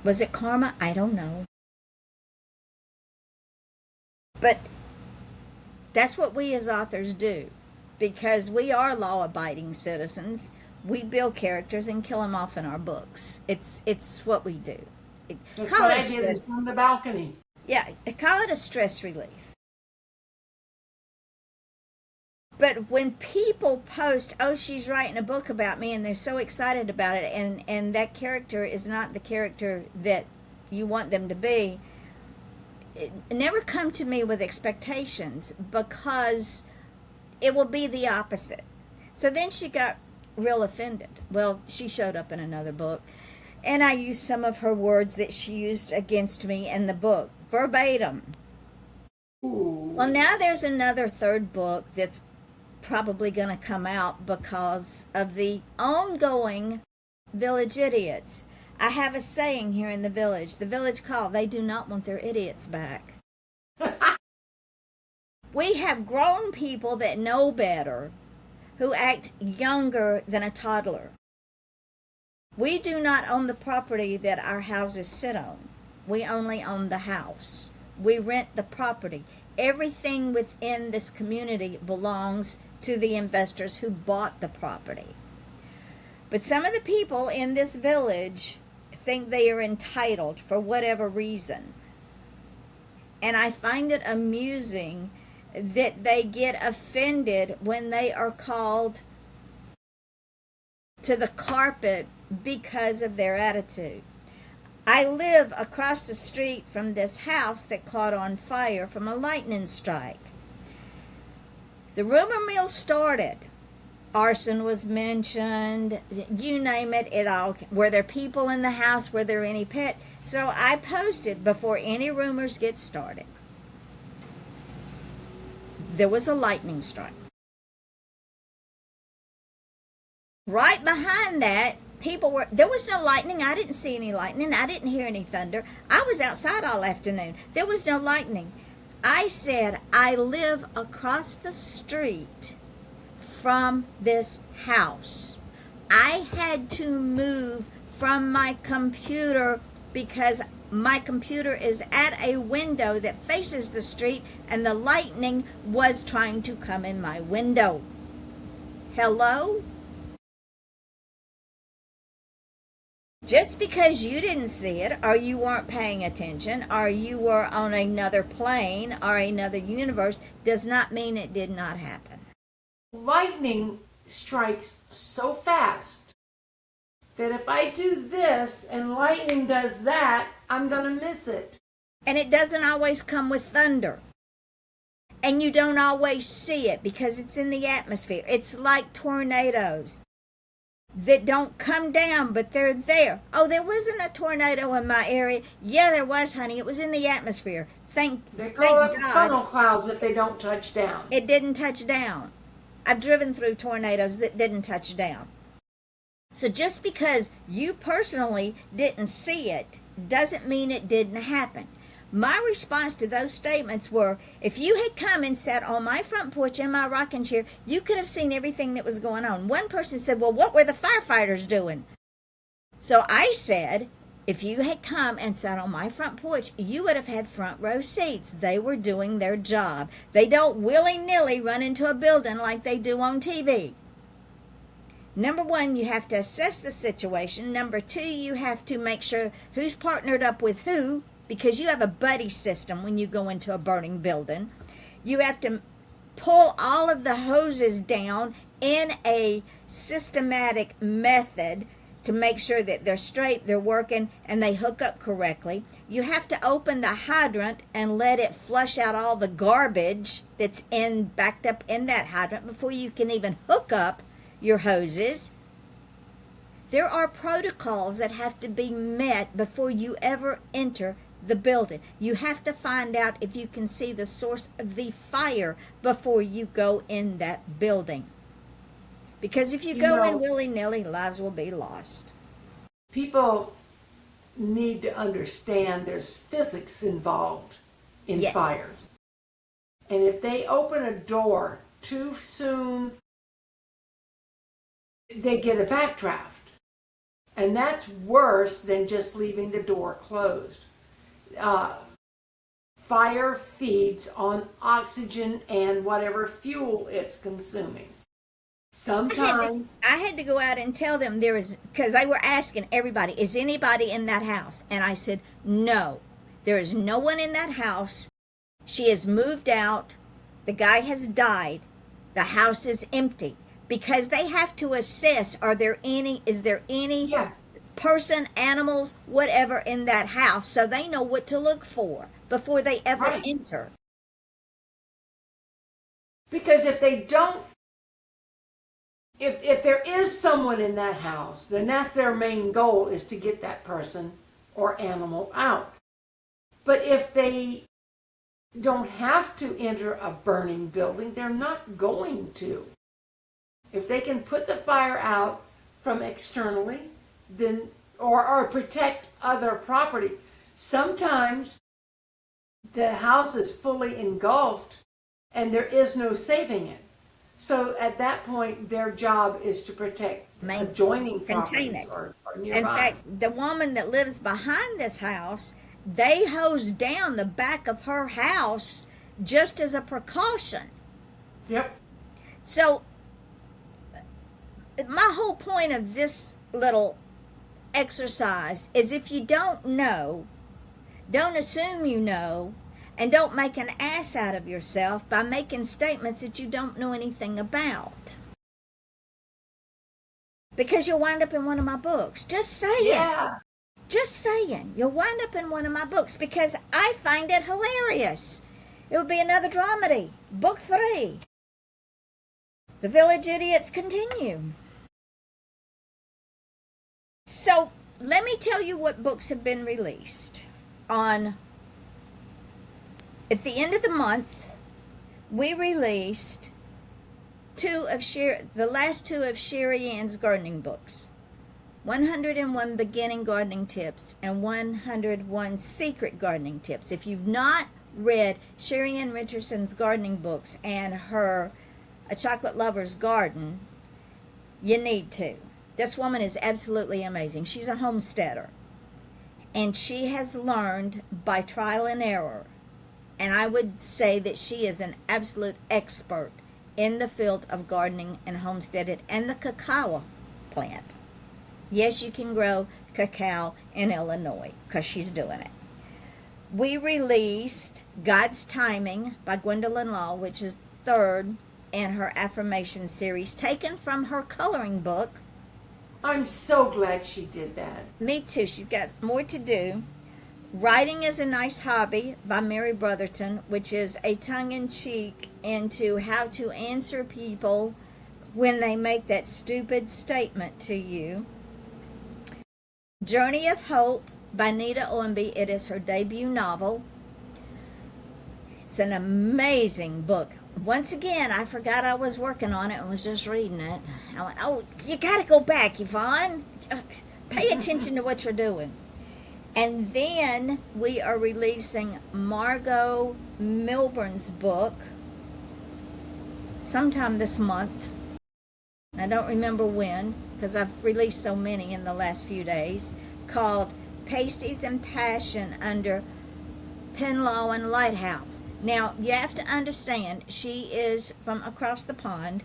Was it karma? I don't know. But that's what we as authors do, because we are law-abiding citizens. We build characters and kill them off in our books. It's what we do. That's Call what it I a did stress. from the balcony. Yeah, call it a stress relief. But when people post, "Oh, she's writing a book about me," and they're so excited about it, and that character is not the character that you want them to be, never come to me with expectations, because it will be the opposite. So then she got real offended. Well, she showed up in another book, and I used some of her words that she used against me in the book, verbatim. Ooh. Well, now there's another third book that's probably going to come out because of the ongoing Village Idiots. I have a saying here in the village call, they do not want their idiots back. We have grown people that know better, who act younger than a toddler. We do not own the property that our houses sit on. We only own the house. We rent the property. Everything within this community belongs to the investors who bought the property. But some of the people in this village think they are entitled for whatever reason. And I find it amusing that they get offended when they are called to the carpet because of their attitude. I live across the street from this house that caught on fire from a lightning strike. The rumor mill started. Arson was mentioned, you name it, it all. Were there people in the house? Were there any pet? So I posted before any rumors get started. There was a lightning strike. Right behind that, there was no lightning. I didn't see any lightning. I didn't hear any thunder. I was outside all afternoon. There was no lightning. I said, I live across the street from this house. I had to move from my computer because my computer is at a window that faces the street and the lightning was trying to come in my window. Hello? Just because you didn't see it, or you weren't paying attention, or you were on another plane or another universe, does not mean it did not happen. Lightning strikes so fast that if I do this and lightning does that, I'm going to miss it. And it doesn't always come with thunder. And you don't always see it because it's in the atmosphere. It's like tornadoes that don't come down, but they're there. Oh, there wasn't a tornado in my area. Yeah, there was, honey. It was in the atmosphere. Thank call up God. funnel clouds if they don't touch down. It didn't touch down. I've driven through tornadoes that didn't touch down. So just because you personally didn't see it doesn't mean it didn't happen. My response to those statements were, if you had come and sat on my front porch in my rocking chair, you could have seen everything that was going on. One person said, well, what were the firefighters doing? So I said, if you had come and sat on my front porch, you would have had front row seats. They were doing their job. They don't willy-nilly run into a building like they do on TV. Number one, you have to assess the situation. Number two, you have to make sure who's partnered up with who, because you have a buddy system when you go into a burning building. You have to pull all of the hoses down in a systematic method to make sure that they're straight, they're working, and they hook up correctly. You have to open the hydrant and let it flush out all the garbage that's backed up in that hydrant before you can even hook up your hoses. There are protocols that have to be met before you ever enter the building. You have to find out if you can see the source of the fire before you go in that building. Because if you go in willy-nilly, lives will be lost. People need to understand there's physics involved in Yes. fires. And if they open a door too soon, they get a backdraft. And that's worse than just leaving the door closed. Fire feeds on oxygen and whatever fuel it's consuming. Sometimes, I had to go out and tell them there is, because they were asking everybody, is anybody in that house? And I said, no, there is no one in that house. She has moved out. The guy has died. The house is empty, because they have to assess, is there any yeah, person, animals, whatever in that house, so they know what to look for before they ever Right. enter. because if they don't, if there is someone in that house, then that's their main goal, is to get that person or animal out. But if they don't have to enter a burning building, they're not going to. If they can put the fire out from externally, then or protect other property. Sometimes the house is fully engulfed and there is no saving it. So at that point, their job is to protect adjoining Contain properties it. or In nearby. fact, the woman that lives behind this house, they hosed down the back of her house just as a precaution. Yep. So my whole point of this little exercise is, if you don't know, don't assume you know, and don't make an ass out of yourself by making statements that you don't know anything about. Because you'll wind up in one of my books. Just saying. Yeah. Just saying. You'll wind up in one of my books, because I find it hilarious. It would be another dramedy. Book 3. The Village Idiots continue. So, let me tell you what books have been released. At the end of the month, we released the last two of Sherry Ann's gardening books. 101 Beginning Gardening Tips and 101 Secret Gardening Tips. If you've not read Sherry Ann Richardson's gardening books and her A Chocolate Lover's Garden, you need to. This woman is absolutely amazing. She's a homesteader, and she has learned by trial and error. And I would say that she is an absolute expert in the field of gardening and homesteading and the cacao plant. Yes, you can grow cacao in Illinois, because she's doing it. We released God's Timing by Gwendolyn Law, which is third in her affirmation series, taken from her coloring book. I'm so glad she did that. Me too. She's got more to do. Writing is a Nice Hobby by Mary Brotherton, which is a tongue-in-cheek into how to answer people when they make that stupid statement to you. Journey of Hope by Nita Owenby. It is her debut novel. It's an amazing book. Once again, I forgot I was working on it and was just reading it. I went, oh, you got to go back, Yvonne. Pay attention to what you're doing. And then we are releasing Margot Milburn's book sometime this month. I don't remember when, because I've released so many in the last few days, called Pasties and Passion under Penlaw and Lighthouse. Now, you have to understand, she is from across the pond,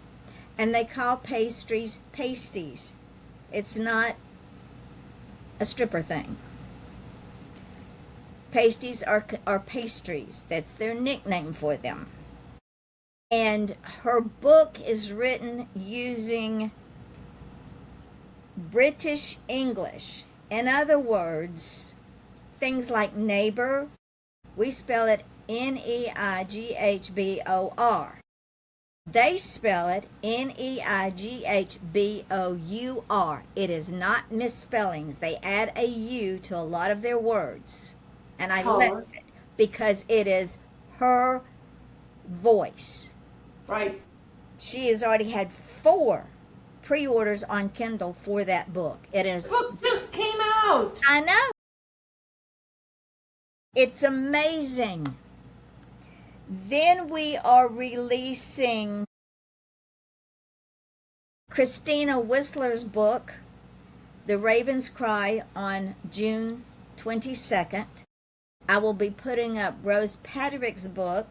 and they call pastries pasties. It's not a stripper thing. Pasties are pastries. That's their nickname for them. And her book is written using British English. In other words, things like neighbor, we spell it N-E-I-G-H-B-O-R. They spell it N-E-I-G-H-B-O-U-R. It is not misspellings. They add a U to a lot of their words. And I left it because it is her voice. Right. She has already had 4 pre-orders on Kindle for that book. It is. The book just came out. I know. It's amazing. Then we are releasing Christina Whistler's book, The Raven's Cry, on June 22nd. I will be putting up Rose Patrick's book,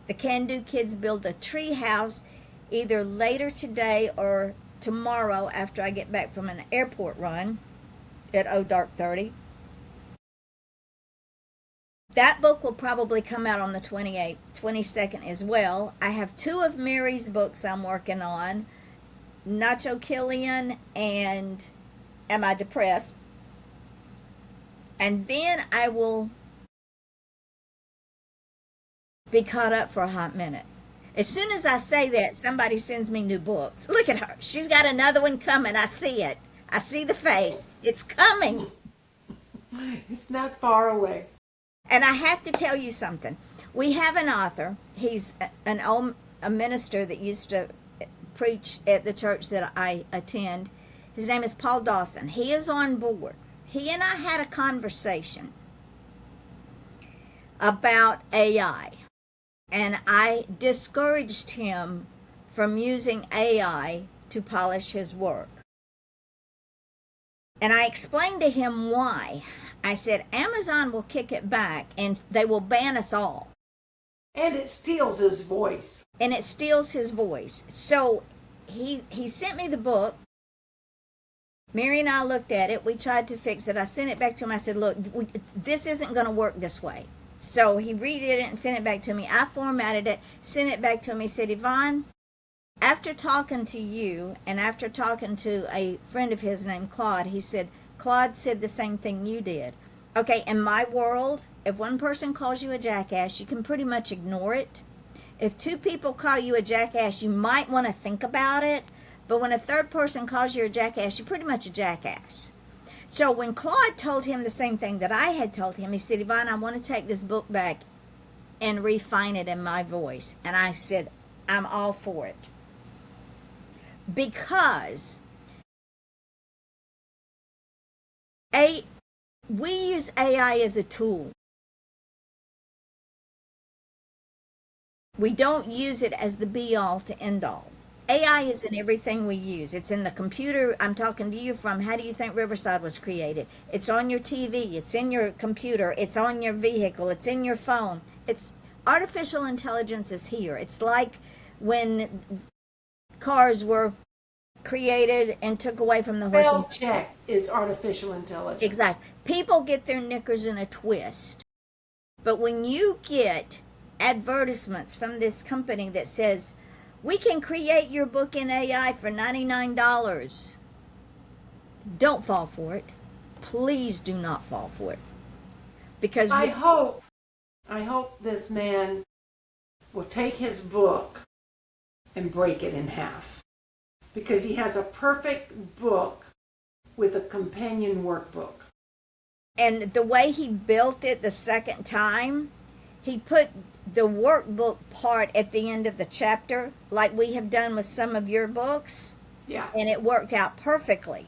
The Can Do Kids Build a Tree House, either later today or tomorrow after I get back from an airport run at dark 30. That book will probably come out on the 28th, 22nd as well. I have two of Mary's books I'm working on, Nacho Killian and Am I Depressed? And then I will be caught up for a hot minute. As soon as I say that, somebody sends me new books. Look at her. She's got another one coming. I see it. I see the face. It's coming. It's not far away. And I have to tell you something. We have an author. He's a minister that used to preach at the church that I attend. His name is Paul Dawson. He is on board. He and I had a conversation about AI. And I discouraged him from using AI to polish his work. And I explained to him why. I said, Amazon will kick it back and they will ban us all. And it steals his voice. And it steals his voice. So he sent me the book. Mary and I looked at it. We tried to fix it. I sent it back to him. I said, look, this isn't going to work this way. So he redid it and sent it back to me. I formatted it, sent it back to him. He said, Yvonne, after talking to you and after talking to a friend of his named Claude, he said, Claude said the same thing you did. Okay, in my world, if one person calls you a jackass, you can pretty much ignore it. If two people call you a jackass, you might want to think about it. But when a third person calls you a jackass, you're pretty much a jackass. So when Claude told him the same thing that I had told him, he said, Yvonne, I want to take this book back and refine it in my voice. And I said, I'm all for it. Because we use AI as a tool. We don't use it as the be-all to end-all. AI is in everything we use. It's in the computer I'm talking to you from. How do you think Riverside was created? It's on your TV. It's in your computer. It's on your vehicle. It's in your phone. It's artificial intelligence is here. It's like when cars were created and took away from the horse. Spell check is artificial intelligence. Exactly. People get their knickers in a twist. But when you get advertisements from this company that says, we can create your book in AI for $99. Don't fall for it. Please do not fall for it. Because I hope this man will take his book and break it in half. Because he has a perfect book with a companion workbook. And the way he built it the second time, he put the workbook part at the end of the chapter, like we have done with some of your books. Yeah. And it worked out perfectly.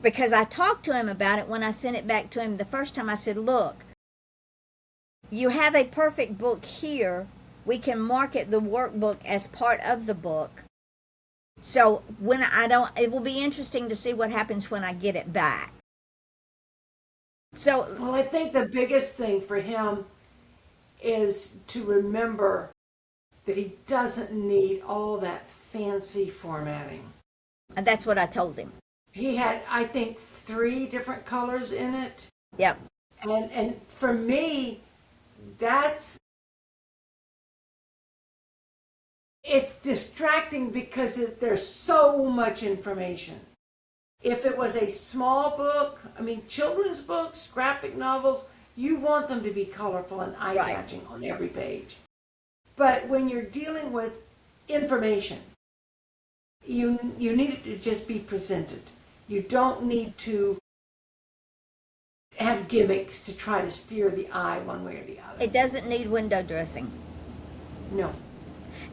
Because I talked to him about it when I sent it back to him the first time. I said, look, you have a perfect book here. We can market the workbook as part of the book. So it will be interesting to see what happens when I get it back. So, well, I think the biggest thing for him is to remember that he doesn't need all that fancy formatting. And that's what I told him. He had, I think, 3 different colors in it. Yep. And for me, it's distracting because there's so much information. If it was a small book, children's books, graphic novels, you want them to be colorful and eye-catching on every page. But when you're dealing with information, you need it to just be presented. You don't need to have gimmicks to try to steer the eye one way or the other. It doesn't need window dressing. No.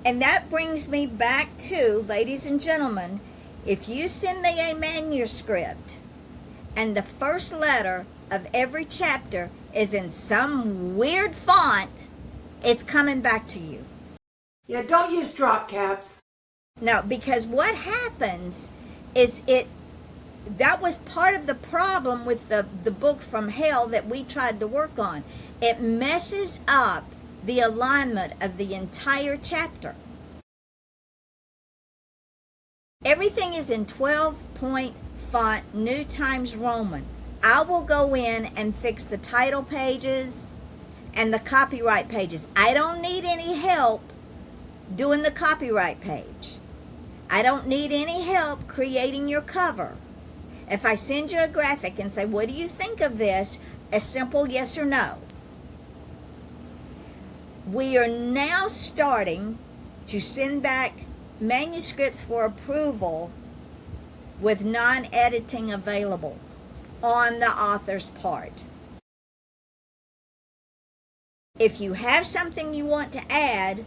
And that brings me back to, ladies and gentlemen, if you send me a manuscript and the first letter of every chapter is in some weird font, it's coming back to you. Yeah, don't use drop caps. No, because what happens is that was part of the problem with the book From Hell that we tried to work on. It messes up the alignment of the entire chapter. Everything is in 12-point font, New Times Roman. I will go in and fix the title pages and the copyright pages. I don't need any help doing the copyright page. I don't need any help creating your cover. If I send you a graphic and say, what do you think of this? A simple yes or no. We are now starting to send back manuscripts for approval with non-editing available on the author's part. If you have something you want to add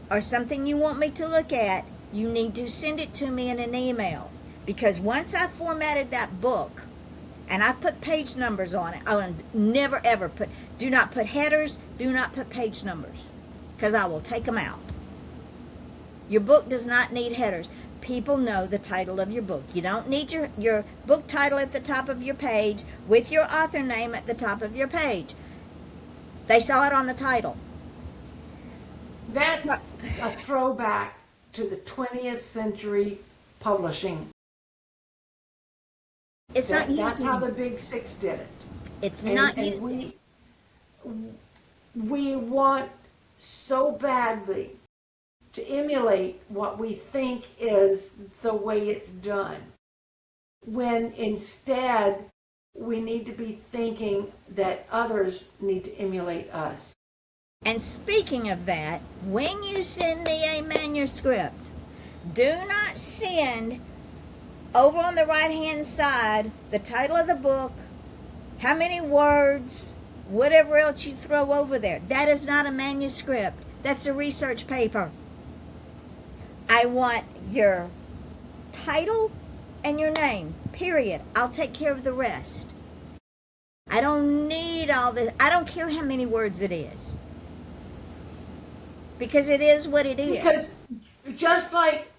or something you want me to look at, you need to send it to me in an email. Because once I formatted that book and I've put page numbers on it, I will never ever do not put headers, do not put page numbers, because I will take them out. Your book does not need headers. People know the title of your book. You don't need your book title at the top of your page with your author name at the top of your page. They saw it on the title. That's a throwback to the 20th century publishing. It's not used. That's how the Big Six did it. It's not used. We want so badly to emulate what we think is the way it's done, when instead we need to be thinking that others need to emulate us. And speaking of that, when you send me a manuscript, do not send over on the right-hand side the title of the book, how many words, whatever else you throw over there. That is not a manuscript. That's a research paper. I want your title and your name, period. I'll take care of the rest. I don't need all this. I don't care how many words it is. Because it is what it is. Because just like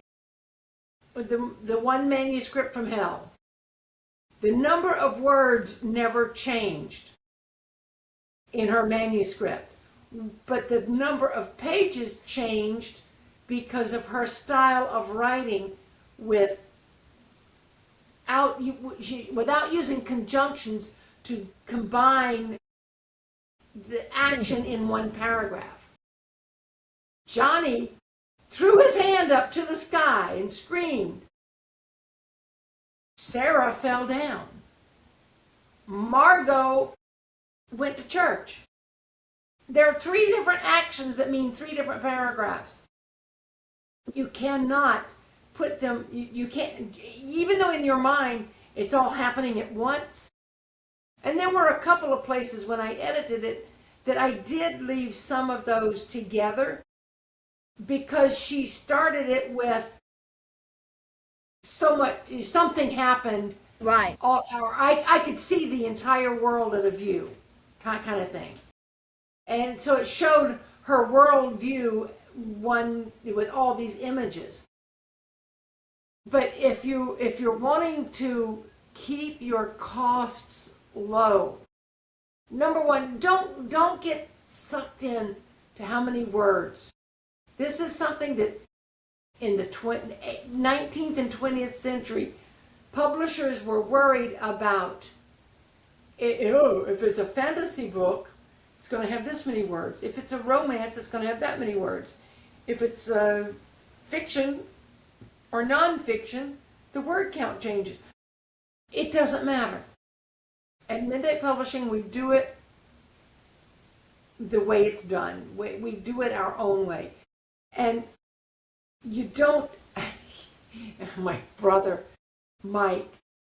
with the one manuscript from hell, the number of words never changed in her manuscript, but the number of pages changed because of her style of writing without using conjunctions to combine the action in one paragraph. Johnny threw his hand up to the sky and screamed. Sarah fell down. Margot went to church. There are three different actions that mean three different paragraphs. You cannot put them, you can't, even though in your mind it's all happening at once. And there were a couple of places when I edited it that I did leave some of those together, because she started it with so much, something happened. Right. Or I could see the entire world at a view, kind of thing. And so it showed her world view, one with all these images. But if you're wanting to keep your costs low, number one, don't get sucked in to how many words. This is something that in the 19th and 20th century, publishers were worried about. If it's a fantasy book, it's going to have this many words. If it's a romance, it's going to have that many words. If it's fiction or nonfiction, the word count changes. It doesn't matter. At Midnight Publishing, we do it the way it's done. We do it our own way. And you don't, my brother Mike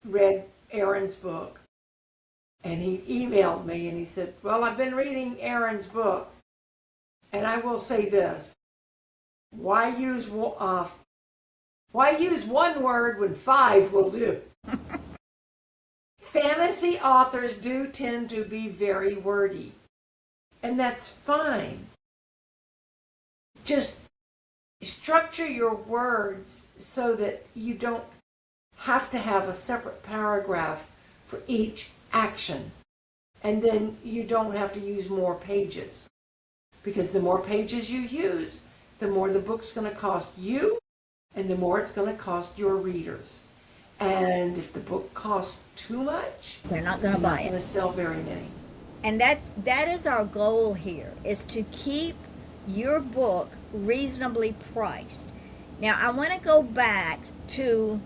read Erin's book, and he emailed me and he said, well, I've been reading Erin's book, and I will say this, why use one word when five will do? fantasy authors do tend to be very wordy, and that's fine. Just structure your words so that you don't have to have a separate paragraph for each action. And then you don't have to use more pages. Because the more pages you use, the more the book's going to cost you, and the more it's going to cost your readers. And if the book costs too much, They're not going to buy going to it. sell very many. And that is our goal here, is to keep your book reasonably priced. Now, I want to go back to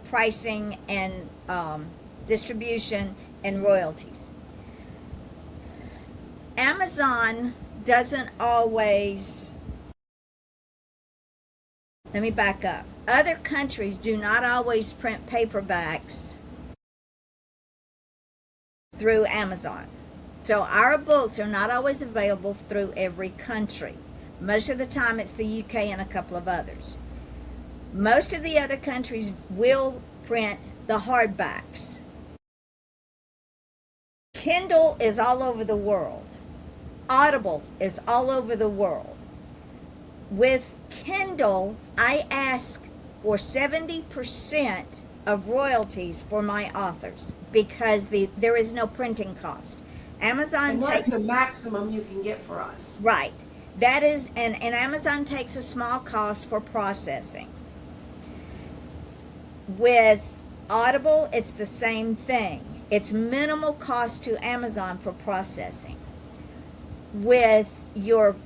pricing and distribution and royalties. Amazon doesn't always, let me back up. Other countries do not always print paperbacks through Amazon. So our books are not always available through every country. Most of the time it's the UK and a couple of others. Most of the other countries will print the hardbacks. Kindle is all over the world. Audible is all over the world. With Kindle, I ask for 70% of royalties for my authors because there is no printing cost. Amazon And takes that's the maximum you can get for us. right. That is, and Amazon takes a small cost for processing. With Audible, it's the same thing. It's minimal cost to Amazon for processing. With your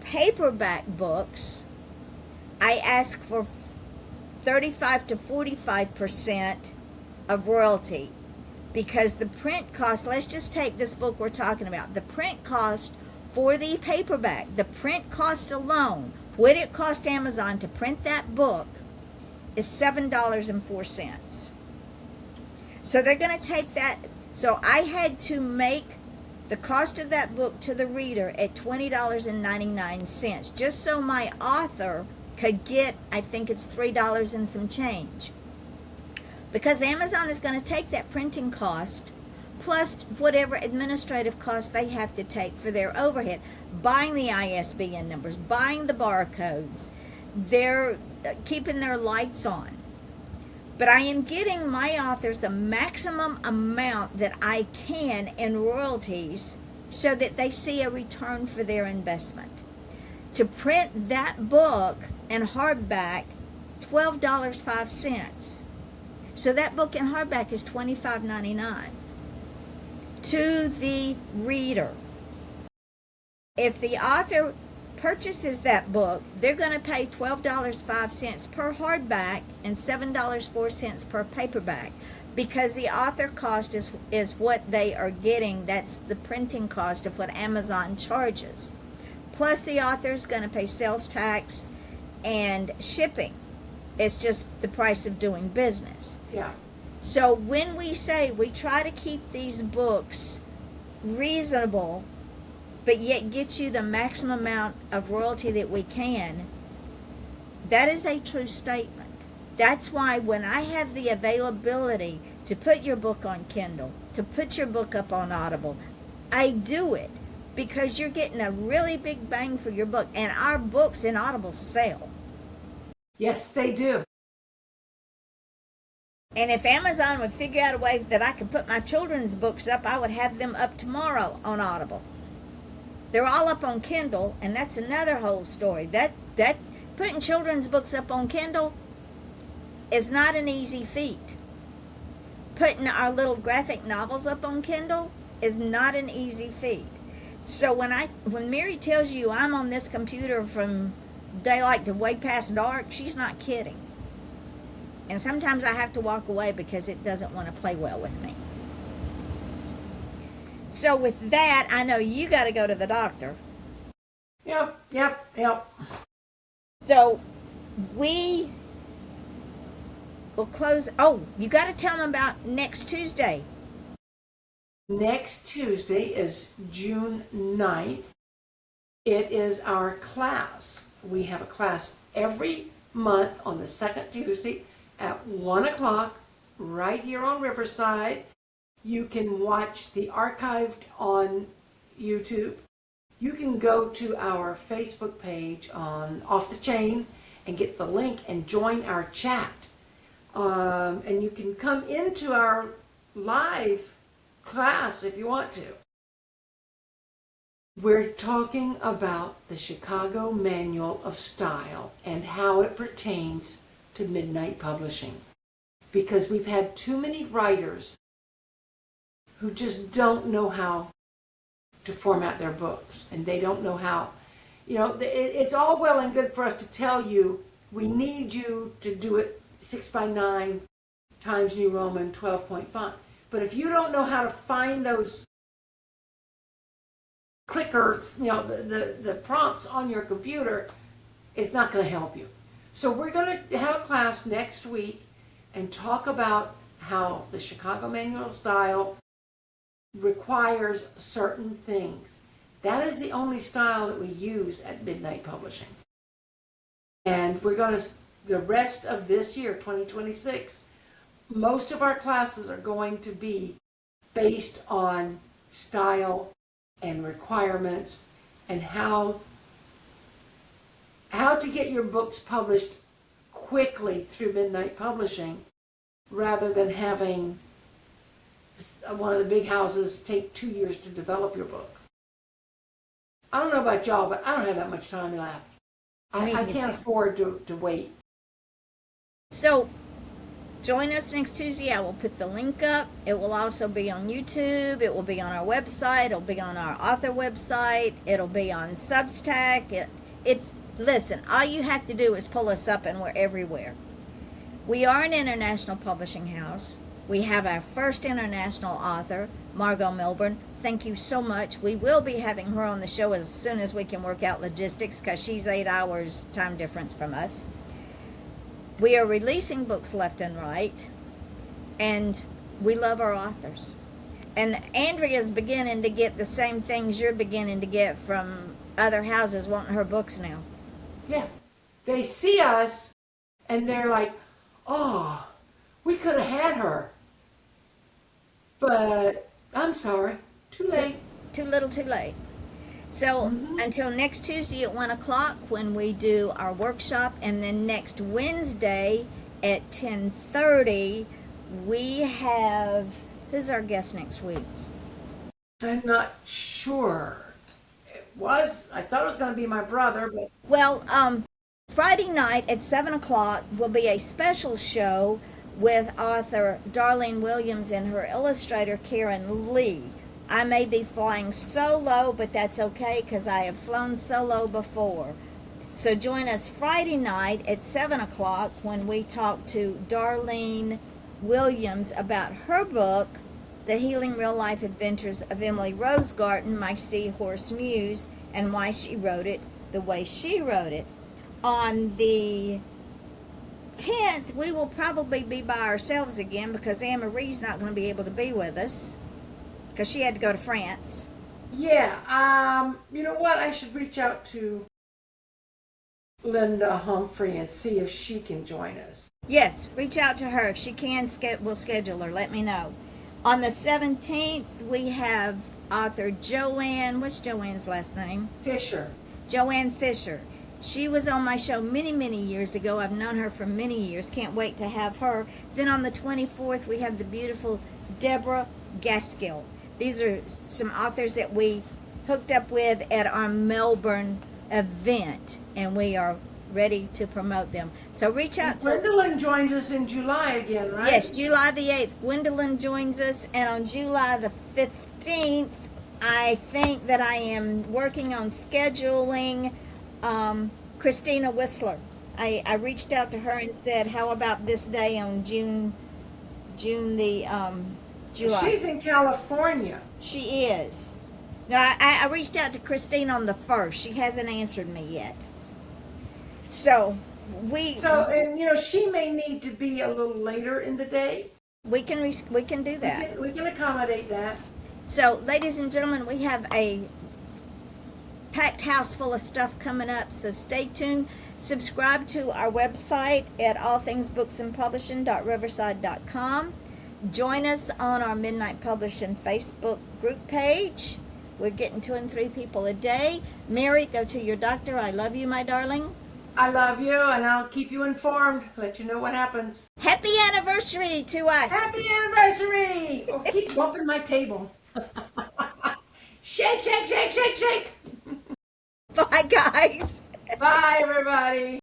paperback books, I ask for 35 to 45% of royalty because the print cost, let's just take this book we're talking about, the print cost for the paperback, the print cost alone, what it cost Amazon to print that book is $7.04. So they're going to take that. So I had to make the cost of that book to the reader at $20.99, just so my author could get, I think it's $3 and some change. Because Amazon is going to take that printing cost plus whatever administrative costs they have to take for their overhead, buying the ISBN numbers, buying the barcodes, they're keeping their lights on. But I am getting my authors the maximum amount that I can in royalties so that they see a return for their investment. To print that book in hardback, $12.05. So that book in hardback is $25.99 to the reader. If the author purchases that book, they're going to pay $12.05 per hardback and $7.04 per paperback because the author cost is what they are getting. That's the printing cost of what Amazon charges. Plus the author is going to pay sales tax and shipping. It's just the price of doing business. Yeah. So when we say we try to keep these books reasonable, but yet get you the maximum amount of royalty that we can, that is a true statement. That's why when I have the availability to put your book on Kindle, to put your book up on Audible, I do it because you're getting a really big bang for your book, and our books in Audible sell. Yes, they do. And if Amazon would figure out a way that I could put my children's books up, I would have them up tomorrow on Audible. They're all up on Kindle, and that's another whole story. That putting children's books up on Kindle is not an easy feat. Putting our little graphic novels up on Kindle is not an easy feat. So when Mary tells you I'm on this computer from daylight to way past dark, she's not kidding. And sometimes I have to walk away because it doesn't want to play well with me. So with that, I know you got to go to the doctor. Yep. So we will close. Oh, you got to tell them about next Tuesday. Next Tuesday is June 9th. It is our class. We have a class every month on the second Tuesday at 1 o'clock right here on Riverside. You can watch the archived on YouTube. You can go to our Facebook page on Off the Chain and get the link and join our chat. And you can come into our live class if you want to. We're talking about the Chicago Manual of Style and how it pertains to Midnight Publishing. Because we've had too many writers who just don't know how to format their books, and they don't know how, it's all well and good for us to tell you, we need you to do it 6x9 Times New Roman 12-point font. But if you don't know how to find those clickers, the prompts on your computer, it's not going to help you. So we're going to have a class next week and talk about how the Chicago Manual of Style requires certain things. That is the only style that we use at Midnight Publishing. And we're going to, the rest of this year, 2026, most of our classes are going to be based on style and requirements and how to get your books published quickly through Midnight Publishing rather than having one of the big houses take 2 years to develop your book. I don't know about y'all, but I don't have that much time left. I can't afford to wait. So, join us next Tuesday. I will put the link up. It will also be on YouTube. It will be on our website. It'll be on our author website. It'll be on Substack. Listen, all you have to do is pull us up and we're everywhere. We are an international publishing house. We have our first international author, Margot Milburn. Thank you so much. We will be having her on the show as soon as we can work out logistics because she's 8 hours time difference from us. We are releasing books left and right, and we love our authors. And Andrea's beginning to get the same things you're beginning to get from other houses wanting her books now. Yeah. They see us and they're like, oh, we could have had her. But I'm sorry, too late. Too little, too late. So until next Tuesday at 1 o'clock when we do our workshop, and then next Wednesday at 10:30, we have, who's our guest next week? I'm not sure. I thought it was going to be my brother, but. Well, Friday night at 7 o'clock will be a special show with author Darlene Williams and her illustrator Karen Lee. I may be flying solo, but that's okay because I have flown solo before. So join us Friday night at 7 o'clock when we talk to Darlene Williams about her book, The Healing Real Life Adventures of Emily Rosegarten, My Seahorse Muse, and why she wrote it the way she wrote it. On the 10th, we will probably be by ourselves again because Anne Marie's not going to be able to be with us because she had to go to France. Yeah, you know what? I should reach out to Linda Humphrey and see if she can join us. Yes, reach out to her. If she can, we'll schedule her. Let me know. On the 17th, we have author Joanne, what's Joanne's last name? Fisher. Joanne Fisher. She was on my show many, many years ago. I've known her for many years. Can't wait to have her. Then on the 24th, we have the beautiful Deborah Gaskill. These are some authors that we hooked up with at our Melbourne event, and we are ready to promote them. So reach out to... Gwendolyn joins us in July again, right? Yes, July the 8th. Gwendolyn joins us, and on July the 15th, I think that I am working on scheduling Christina Whistler. I reached out to her and said, how about this day on June July? She's in California. She is. No, I reached out to Christine on the 1st. She hasn't answered me yet. So and she may need to be a little later in the day. We can do that. We can accommodate that. So, ladies and gentlemen, we have a packed house full of stuff coming up, so stay tuned. Subscribe to our website at allthingsbooksandpublishing.riverside.com. Join us on our Midnight Publishing Facebook group page. We're getting 2 and 3 people a day. Mary, go to your doctor. I love you, my darling. I love you, and I'll keep you informed, let you know what happens. Happy anniversary to us. Happy anniversary! Oh, keep bumping my table. Shake, shake, shake, shake, shake. Bye, guys. Bye, everybody.